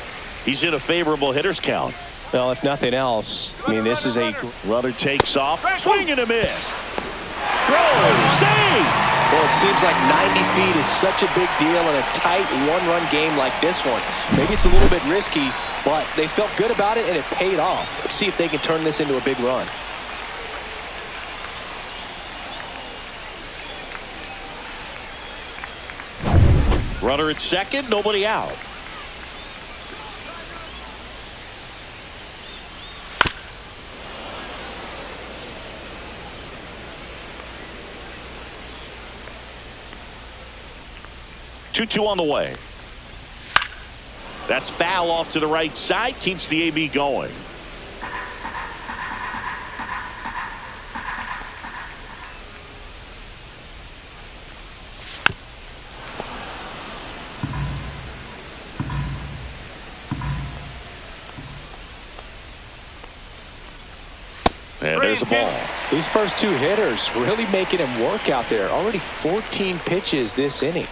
he's in a favorable hitter's count. Well, if nothing else, I mean, this is a runner takes off, swing and a miss. Throw, save. Well, it seems like 90 feet is such a big deal in a tight one-run game like this one. Maybe it's a little bit risky, but they felt good about it, and it paid off. Let's see if they can turn this into a big run. Runner at second, nobody out. Two on the way. That's foul off to the right side, keeps the AB going. And there's a ball. These first two hitters really making him work out there. Already 14 pitches this inning.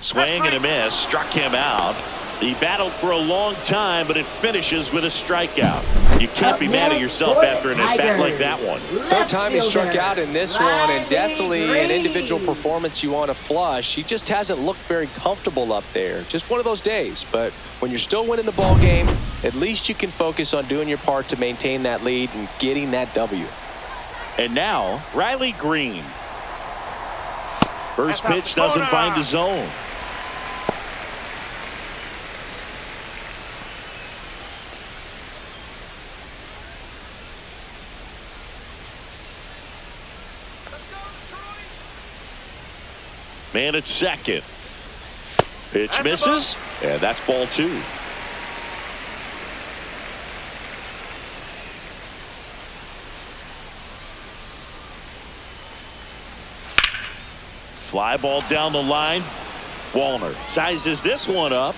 Swing and a miss, struck him out. He battled for a long time, but it finishes with a strikeout. You can't be mad at yourself after an at-bat like that one. Third time he struck out in this one, and definitely an individual performance you want to flush. He just hasn't looked very comfortable up there. Just one of those days. But when you're still winning the ball game, at least you can focus on doing your part to maintain that lead and getting that W. And now, Riley Green. First pitch doesn't find the zone. Man at second. Pitch misses, and that's ball 2. Fly ball down the line. Wallner sizes this one up.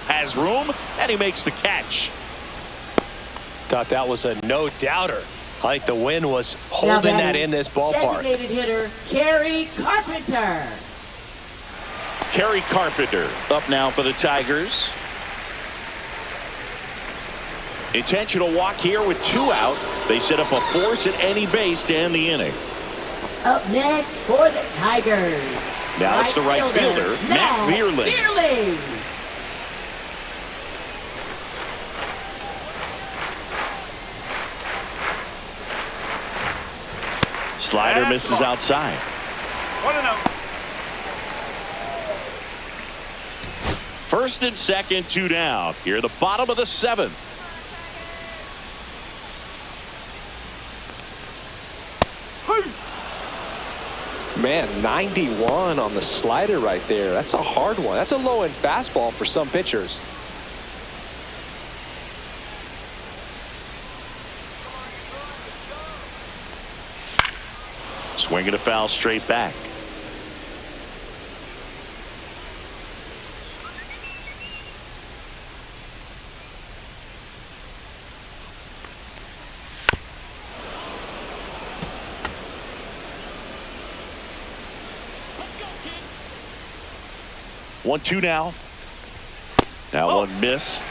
Has room, and he makes the catch. Thought that was a no-doubter. I think the wind was holding that in this ballpark. Designated hitter, Kerry Carpenter. Kerry Carpenter up now for the Tigers. Intentional walk here with 2 out. They set up a force at any base to end the inning. Up next for the Tigers. Now it's the right fielder, Matt Vierling. Slider misses outside. 1-0. First and second, 2 down. Here at the bottom of the 7th. Man, 91 on the slider right there. That's a hard one. That's a low-end fastball for some pitchers. Swinging a foul straight back. One, 2 now. That one missed.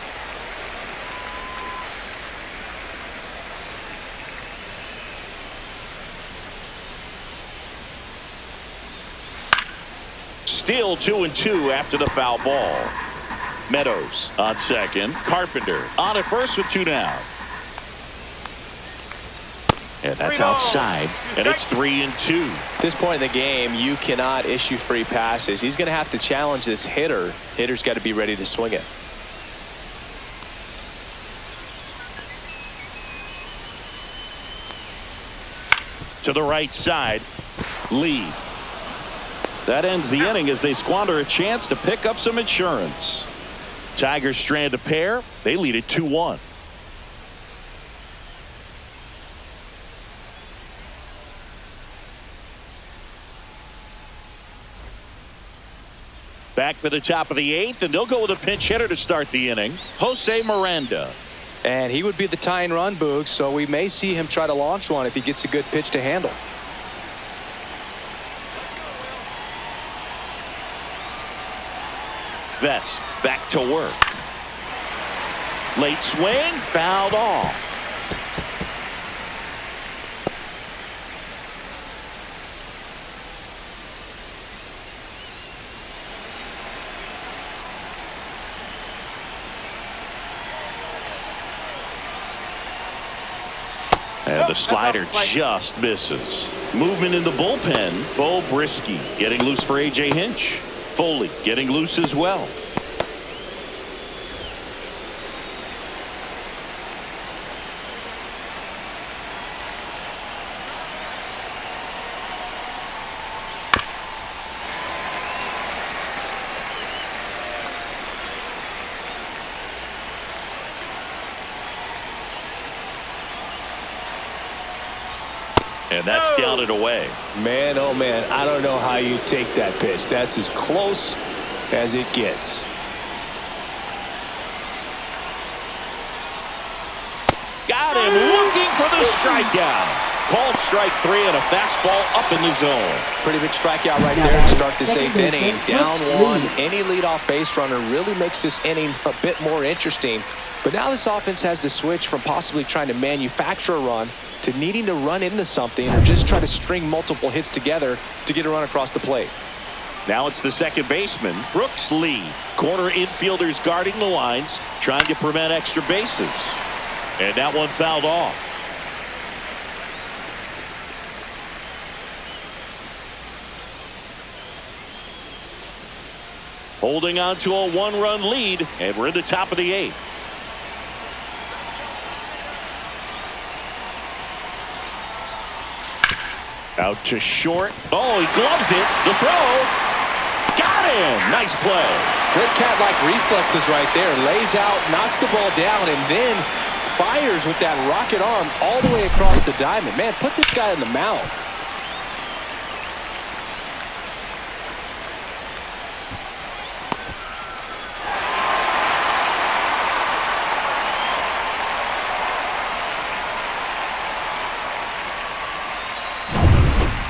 Still 2-2 after the foul ball. Meadows on second. Carpenter on at first with 2 down. And that's outside, and it's 3-2. At this point in the game, you cannot issue free passes. He's going to have to challenge this hitter. Hitter's got to be ready to swing it. To the right side. Lee. That ends the inning as they squander a chance to pick up some insurance. Tigers strand a pair. They lead it 2-1. Back to the top of the 8th, and they'll go with a pinch hitter to start the inning. Jose Miranda. And he would be the tying run, Boog, so we may see him try to launch one if he gets a good pitch to handle. Vest back to work. Late swing, fouled off. And the slider just misses. Movement in the bullpen. Bo Brisky getting loose for A.J. Hinch. Foley getting loose as well. And that's down and away. Man, oh man, I don't know how you take that pitch. That's as close as it gets. Got him looking for the strikeout. Called strike 3 and a fastball up in the zone. Pretty big strikeout right there to start this 8th inning. Down 1. Any leadoff base runner really makes this inning a bit more interesting. But now this offense has to switch from possibly trying to manufacture a run to needing to run into something or just try to string multiple hits together to get a run across the plate. Now it's the second baseman, Brooks Lee. Corner infielders guarding the lines, trying to prevent extra bases. And that one fouled off. Holding on to a 1-run lead, and we're in the top of the 8th. Out to short. Oh, he gloves it. The throw. Got him. Nice play. Good cat-like reflexes right there. Lays out, knocks the ball down, and then fires with that rocket arm all the way across the diamond. Man, put this guy in the mound.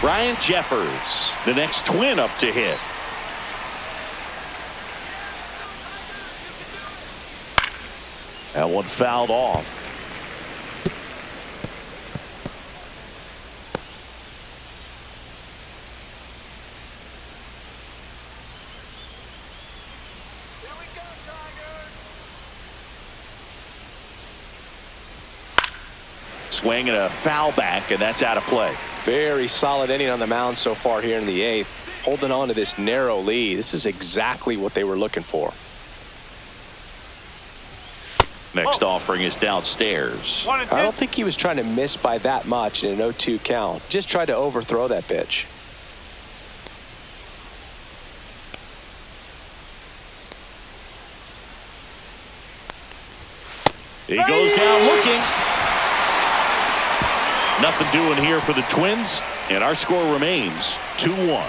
Ryan Jeffers, the next twin up to hit. That one fouled off. Here we go, Tigers. Swing and a foul back, and that's out of play. Very solid inning on the mound so far here in the 8th. Holding on to this narrow lead. This is exactly what they were looking for. Next offering is downstairs. 1 and 2. I don't think he was trying to miss by that much in an 0-2 count. Just tried to overthrow that pitch. He goes down looking. Nothing doing here for the Twins, and our score remains 2-1.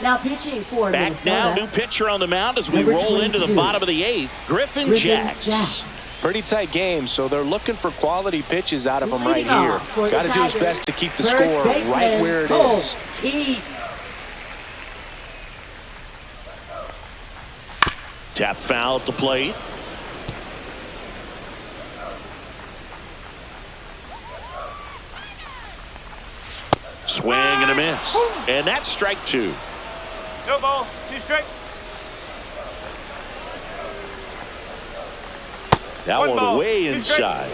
Now pitching for Back Minnesota. now, new pitcher on the mound as we Number roll into the 22. bottom of the 8th. Griffin Jacks. Pretty tight game, so they're looking for quality pitches out of him right Leading here. off for the Got to do his Tigers, best to keep the first score baseman, right where it Colt is. Keith. Tap foul at the plate. Swing and a miss. And that's strike 2. No ball. 2 strike. That One one ball, way 2 strike. inside.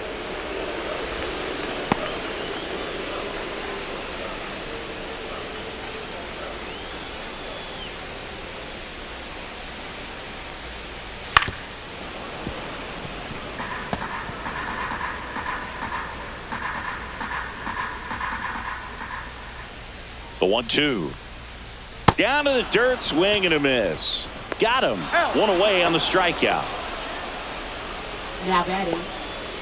The 1-2. Down to the dirt, swing and a miss. Got him. One away on the strikeout. Now batting,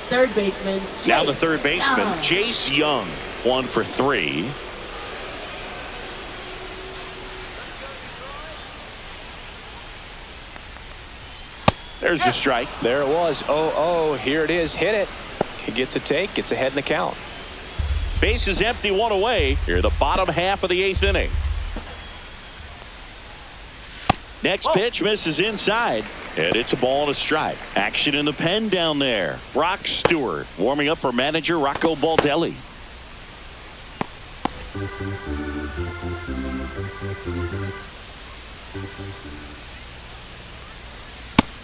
third baseman. Now the Jace third baseman, Young. Jace Young. 1 for 3. There's the strike. There it was. 0-0. Here it is. Hit it. He gets a take. Gets ahead in the count. Base is empty, 1 away. Here, the bottom half of the 8th inning. Next pitch misses inside, and it's a ball and a strike. Action in the pen down there. Brock Stewart warming up for manager Rocco Baldelli.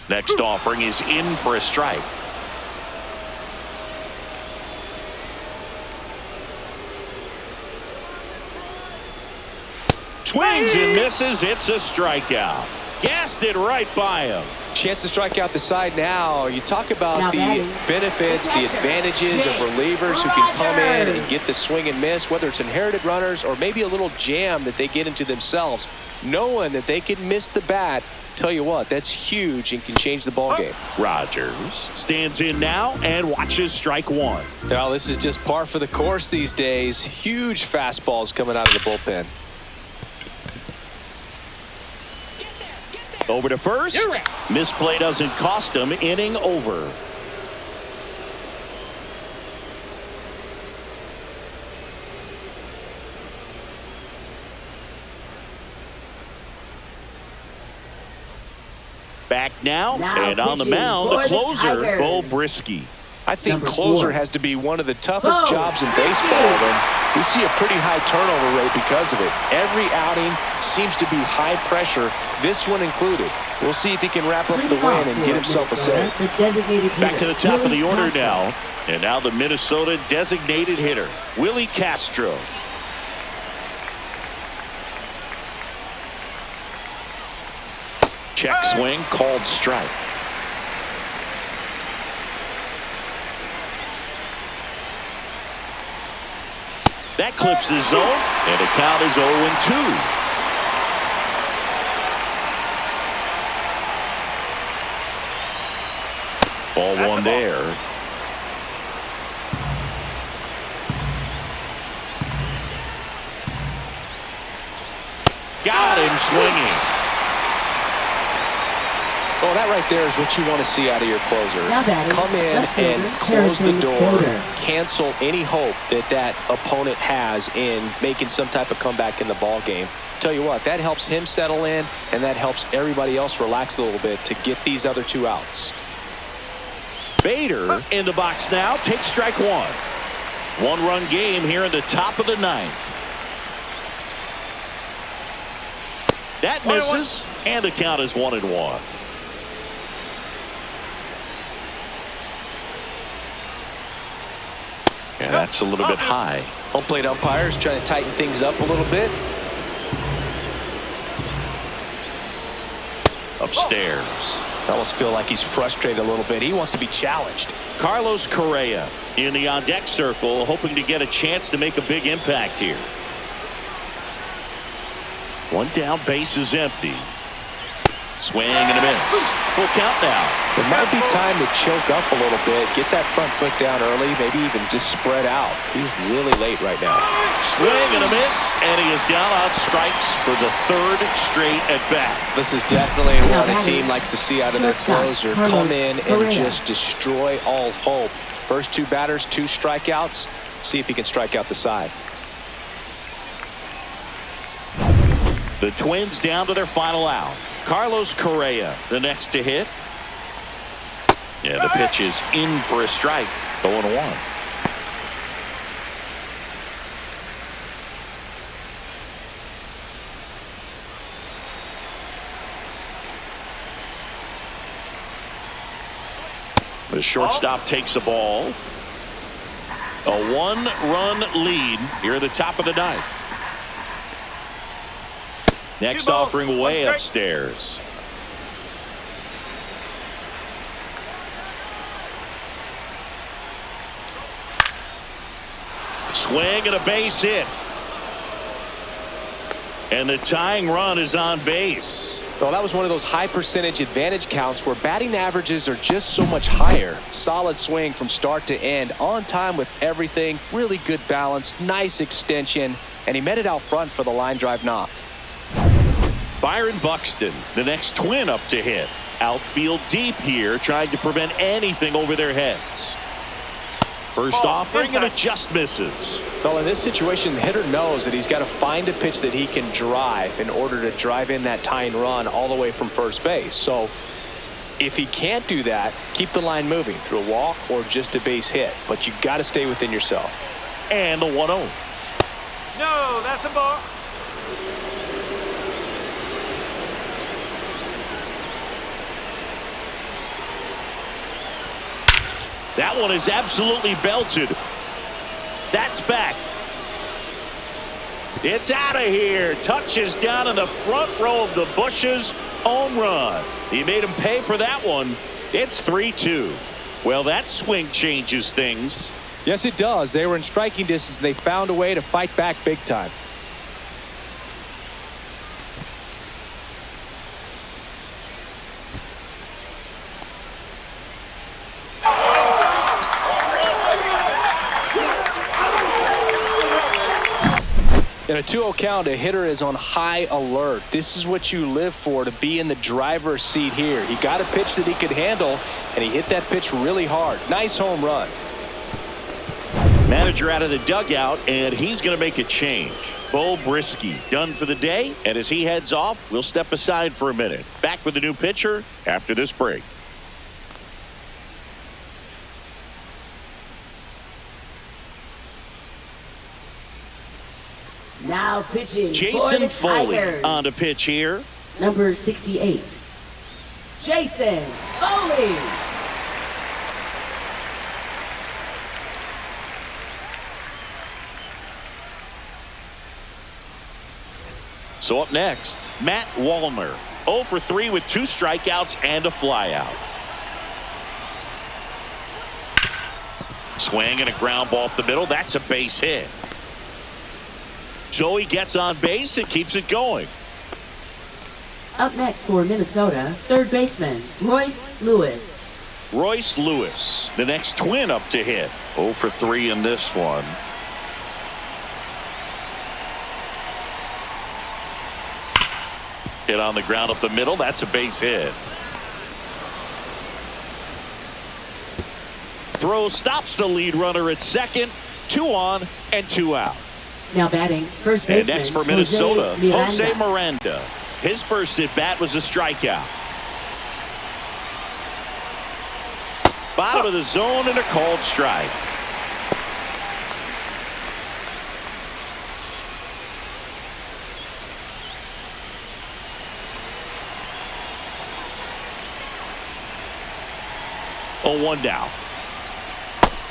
Next offering is in for a strike. Swings and misses. It's a strikeout. Gassed it right by him. Chance to strike out the side now. You talk about Now the batting, benefits, the advantages of relievers who can come in and get the swing and miss, whether it's inherited runners or maybe a little jam that they get into themselves. Knowing that they can miss the bat, tell you what, that's huge and can change the ball game. Rogers stands in now and watches strike 1. Now, this is just par for the course these days. Huge fastballs coming out of the bullpen. Over to first. Misplay doesn't cost him. Inning over. Back now and on the pitching mound, for the the closer, Tigers. Bo Brisky. I think Number closer 4. has to be one of the toughest Bo jobs in Brisky. baseball, and we see a pretty high turnover rate because of it. Every outing seems to be high pressure, this one included. We'll see if he can wrap up the win and get himself a save. The designated Back to the top of the Willie order Castro. now. And now the Minnesota designated hitter, Willie Castro. Check swing, called strike. That clips the zone, and the count is 0-2. Ball 1 there. Got him swinging. Oh, that right there is what you want to see out of your closer. Now batting, Come in left and fielder, close the Harrison door. Bader. Cancel any hope that that opponent has in making some type of comeback in the ball game. Tell you what, that helps him settle in, and that helps everybody else relax a little bit to get these other 2 outs. Bader in the box now, takes strike 1. 1-run game here in the top of the 9th. That misses, and the count is 1-1. And that's a little bit high. Home plate umpires trying to tighten things up a little bit. Upstairs. I almost feel like he's frustrated a little bit. He wants to be challenged. Carlos Correa in the on-deck circle, hoping to get a chance to make a big impact here. 1 down, base is empty. Swing and a miss. Full count now. It might be time to choke up a little bit, get that front foot down early, maybe even just spread out. He's really late right now. Swing and a miss, and he is down on strikes for the 3rd straight at bat. This is definitely what a team likes to see out of their closer. Come in and just destroy all hope. First 2 batters, 2 strikeouts. See if he can strike out the side. The Twins down to their final out. Carlos Correa, the next to hit. Yeah, the pitch is in for a strike. 0-1. The shortstop takes the ball. A 1-run lead here at the top of the 9th. Next offering way upstairs. Swing and a base hit. And the tying run is on base. Well, that was one of those high percentage advantage counts where batting averages are just so much higher. Solid swing from start to end, on time with everything, really good balance, nice extension, and he met it out front for the line drive knock. Byron Buxton, the next twin up to hit. Outfield deep here, trying to prevent anything over their heads. First offering, and it just misses. Well, in this situation, the hitter knows that he's got to find a pitch that he can drive in order to drive in that tying run all the way from first base. So if he can't do that, keep the line moving through a walk or just a base hit. But you got to stay within yourself. And the 1-0. No, that's a ball. That one is absolutely belted. That's back. It's out of here. Touches down in the front row of the bushes. Home run. He made him pay for that one. It's 3-2. Well, that swing changes things. Yes, it does. They were in striking distance. They found a way to fight back big time. In a 2-0 count, a hitter is on high alert. This is what you live for, to be in the driver's seat here. He got a pitch that he could handle, and he hit that pitch really hard. Nice home run. Manager out of the dugout, and he's going to make a change. Bo Brisky done for the day, and as he heads off, we'll step aside for a minute. Back with the new pitcher after this break. Now pitching for Jason the Foley Tigers. on the pitch here. Number 68, Jason Foley. So up next, Matt Wallner. 0 for 3 with 2 strikeouts and a flyout. Swing and a ground ball up the middle. That's a base hit. Joey gets on base and keeps it going. Up next for Minnesota, third baseman, Royce Lewis. Royce Lewis, the next twin up to hit. 0 for 3 in this one. Hit on the ground up the middle. That's a base hit. Throw stops the lead runner at second. 2 on and 2 out. Now batting, first And baseman, next for Minnesota, Jose Miranda. Miranda. His first at bat was a strikeout. Bottom of the zone and a called strike. Oh, 1 down.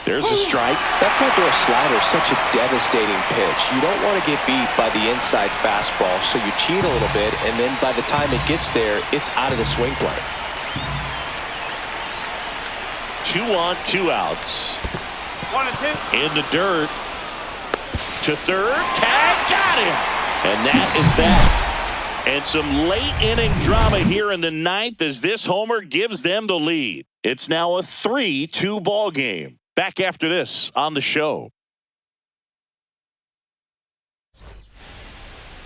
There's a strike. That front door slider is such a devastating pitch. You don't want to get beat by the inside fastball, so you cheat a little bit, and then by the time it gets there, it's out of the swing play. 2 on, 2 outs. 1 and 2. In the dirt. To third. Tag. Got him. And that is that. And some late inning drama here in the 9th as this homer gives them the lead. It's now a 3-2 ball game. Back after this on the show.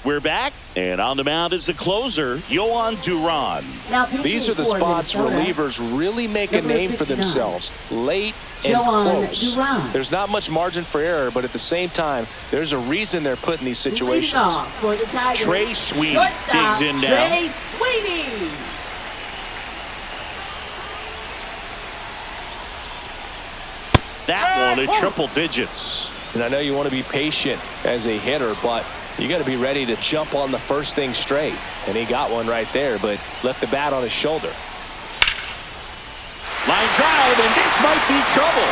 We're back, and on the mound is the closer, Yohan Duran. Now pitching These are the for spots Minnesota, relievers really make a number name for 59, themselves. Late and Yohan close. Duran. There's not much margin for error, but at the same time, there's a reason they're put in these Leading situations. off for the Tigers, Trey Sweeney shortstop, digs in now. Trey Sweeney. That one at triple digits. And I know you want to be patient as a hitter, but you got to be ready to jump on the first thing straight. And he got one right there, but left the bat on his shoulder. Line drive, and this might be trouble.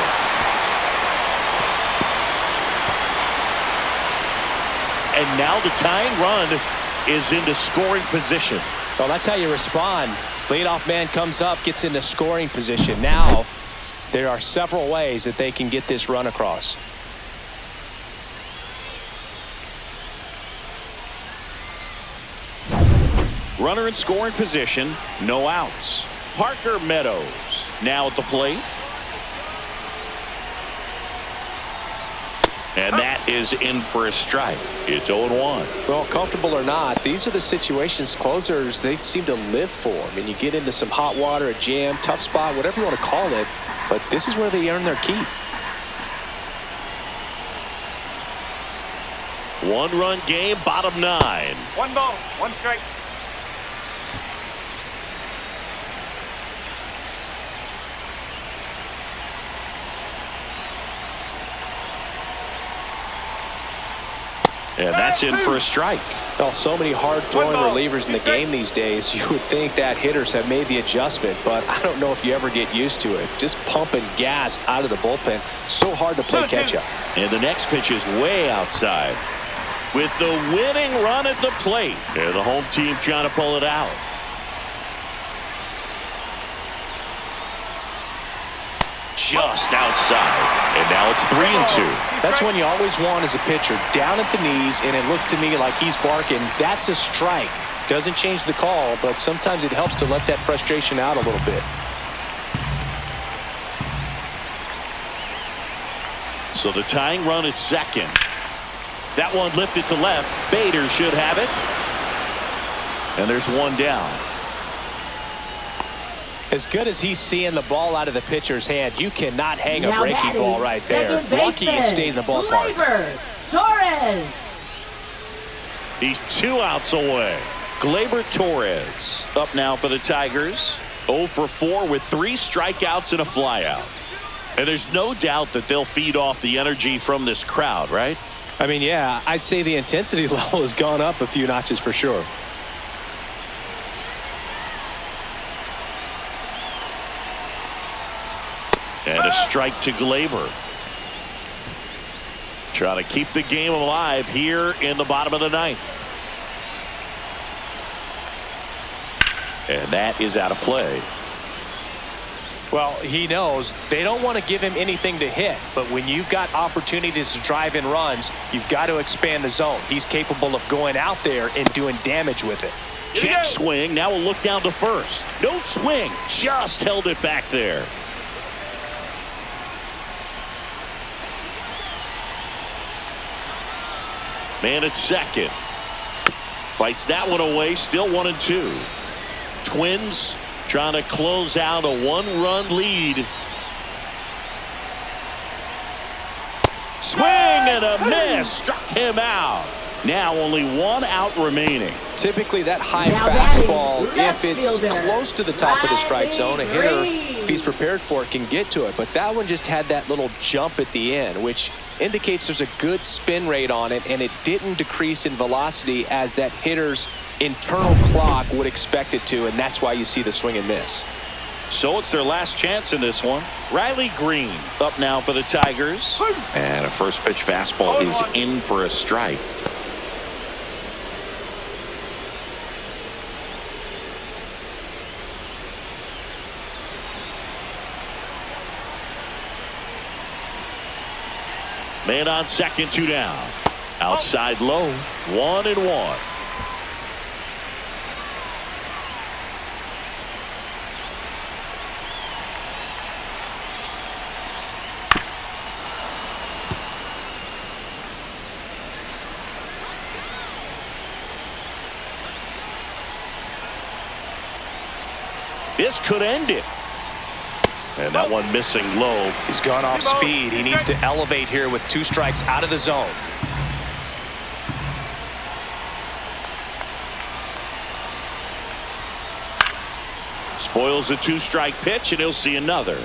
And now the tying run is into scoring position. Well, that's how you respond. Leadoff man comes up, gets into scoring position. Now, there are several ways that they can get this run across. Runner in scoring position, no outs. Parker Meadows now at the plate. And that is in for a strike. It's 0-1. Well, comfortable or not, these are the situations closers they seem to live for. I mean, you get into some hot water, a jam, tough spot, whatever you want to call it, but this is where they earn their keep. One-run game, bottom 9. 1 ball, 1 strike. And that's in for a strike. Well, so many hard-throwing relievers in the game these days, you would think that hitters have made the adjustment, but I don't know if you ever get used to it. Just pumping gas out of the bullpen, so hard to play catch-up. And the next pitch is way outside. With the winning run at the plate. And the home team trying to pull it out. Just outside. And now it's 3-2. That's when you always want as a pitcher, down at the knees, and it looks to me like he's barking. That's a strike. Doesn't change the call, but sometimes it helps to let that frustration out a little bit. So the tying run at second. That one lifted to left. Bader should have it. And there's one down. As good as he's seeing the ball out of the pitcher's hand, you cannot hang a Now breaking batting, ball right there. second Lucky it baseman, stayed in the ballpark. Gleyber Torres. He's 2 outs away. Gleyber Torres up now for the Tigers. 0 for 4 with 3 strikeouts and a flyout. And there's no doubt that they'll feed off the energy from this crowd, right? I mean, yeah, I'd say the intensity level has gone up a few notches for sure. And a strike to Gleyber. Trying to keep the game alive here in the bottom of the 9th. And that is out of play. Well, he knows they don't want to give him anything to hit, but when you've got opportunities to drive in runs, you've got to expand the zone. He's capable of going out there and doing damage with it. Check swing. Now we'll look down to first. No swing. Just held it back there. Man at second. Fights that one away. Still 1-2. Twins trying to close out a 1-run lead. Swing and a miss. Struck him out. Now only 1 out remaining. Typically that high Now fastball, batting, if it's left fielder, close to the top of the strike zone, a hitter, Green. if he's prepared for it, can get to it. But that one just had that little jump at the end, which indicates there's a good spin rate on it, and it didn't decrease in velocity as that hitter's internal clock would expect it to, and that's why you see the swing and miss. So it's their last chance in this one. Riley Green up now for the Tigers. And a first pitch fastball is in for a strike. Man on second, 2 down. Outside low, 1-1. This could end it. And that one missing low. He's gone off speed. He needs to elevate here with 2 strikes out of the zone. Spoils the 2-strike pitch, and he'll see another.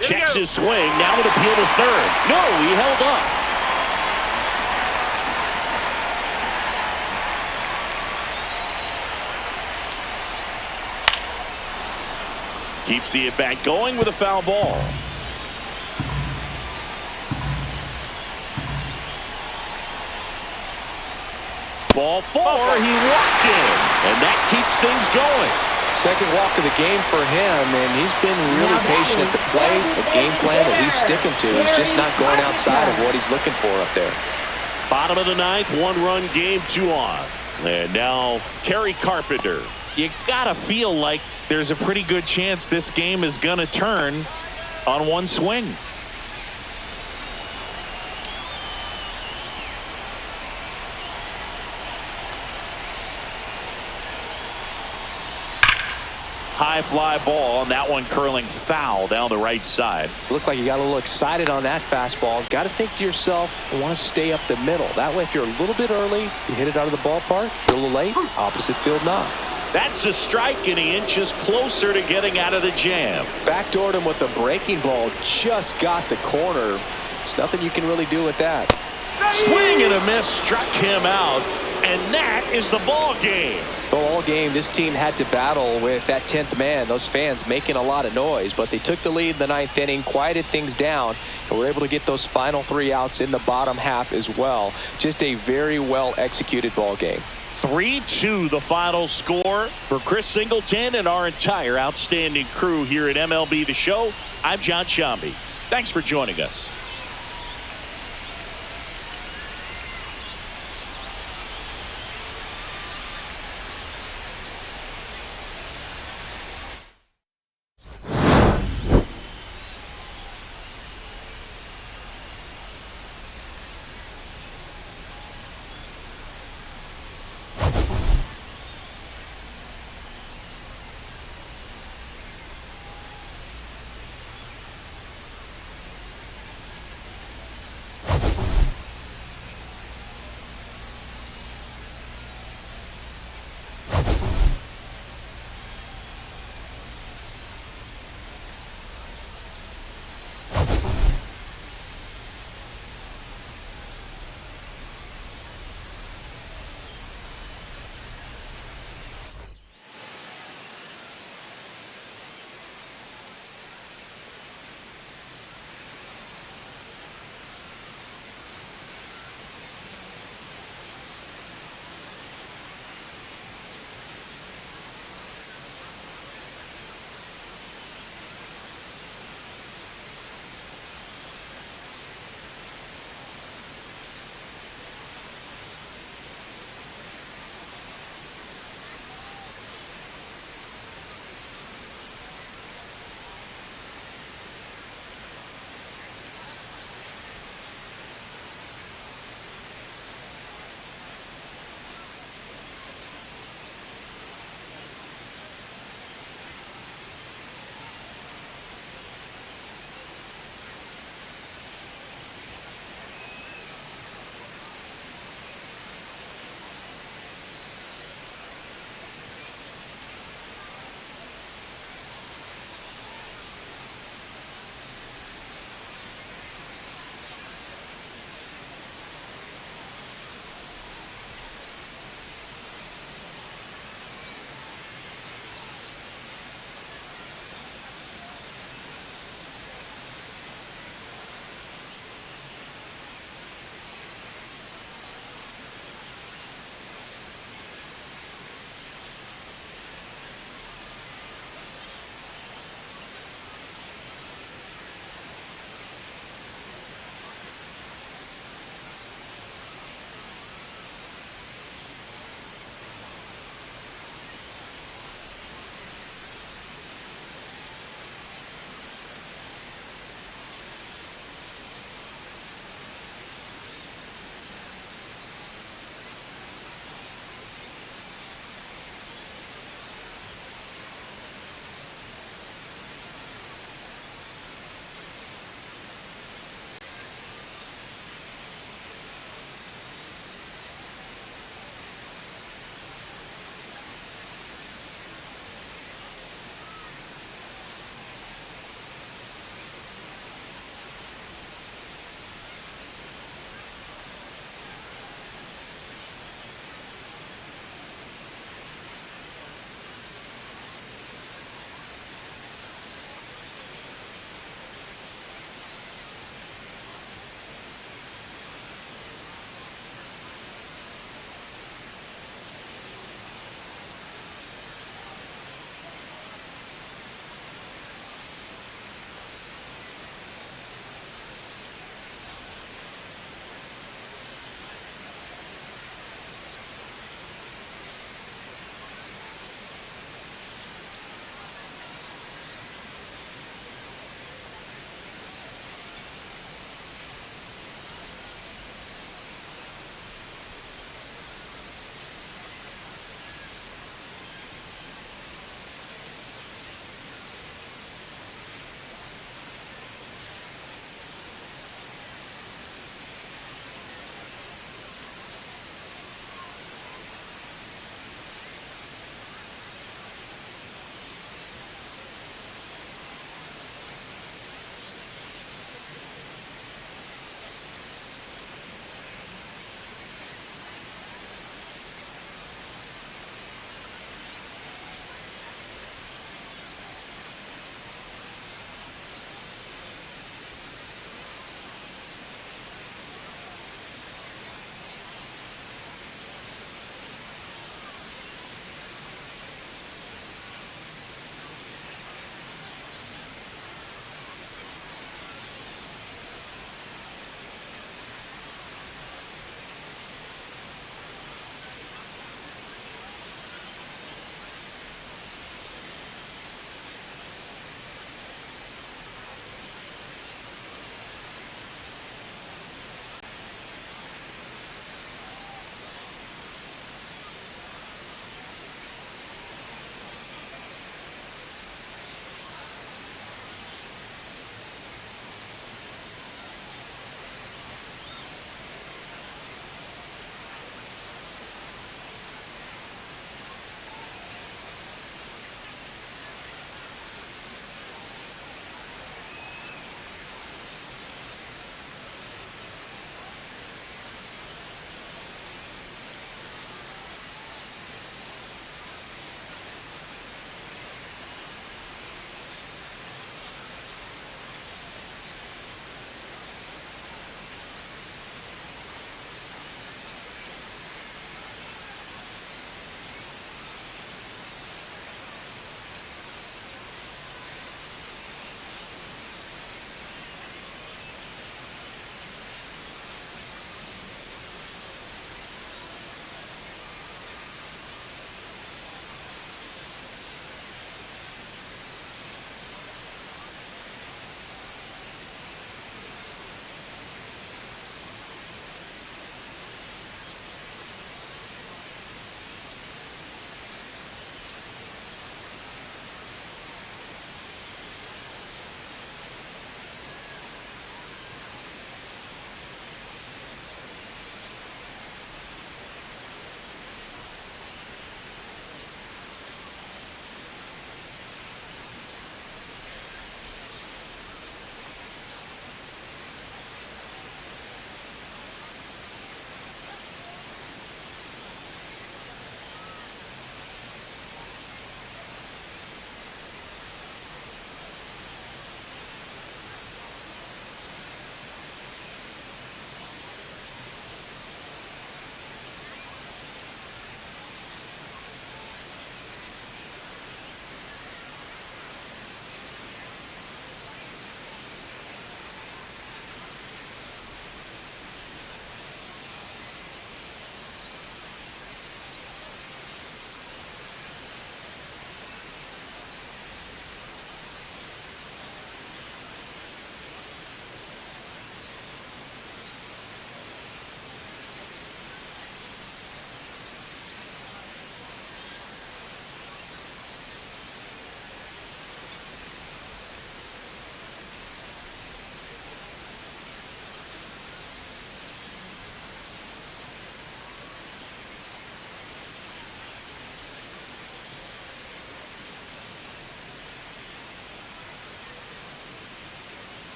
Checks his swing. Now an appeal to third. No, he held up. Keeps the at-bat going with a foul ball. Ball 4, he walked in, and that keeps things going. Second walk of the game for him, and he's been really patient at the plate. A game plan that he's sticking to. He's just not going outside of what he's looking for up there. Bottom of the ninth, 1-run game, 2 on. And now Kerry Carpenter. You gotta feel like there's a pretty good chance this game is gonna turn on one swing. High fly ball, and that one curling foul down the right side. Looked like you got a little excited on that fastball. Got to think to yourself, I want to stay up the middle. That way, if you're a little bit early, you hit it out of the ballpark. If you're a little late, opposite field knock. That's a strike, and he inches closer to getting out of the jam. Backdoored him with a breaking ball. Just got the corner. There's nothing you can really do with that. Swing and a miss struck him out, and that is the ball game. Well, all game, this team had to battle with that 10th man. Those fans making a lot of noise, but they took the lead in the 9th inning, quieted things down, and were able to get those final 3 outs in the bottom half as well. Just a very well executed ball game. 3-2 the final score. For Chris Singleton and our entire outstanding crew here at MLB The Show, I'm John Shambi. Thanks for joining us.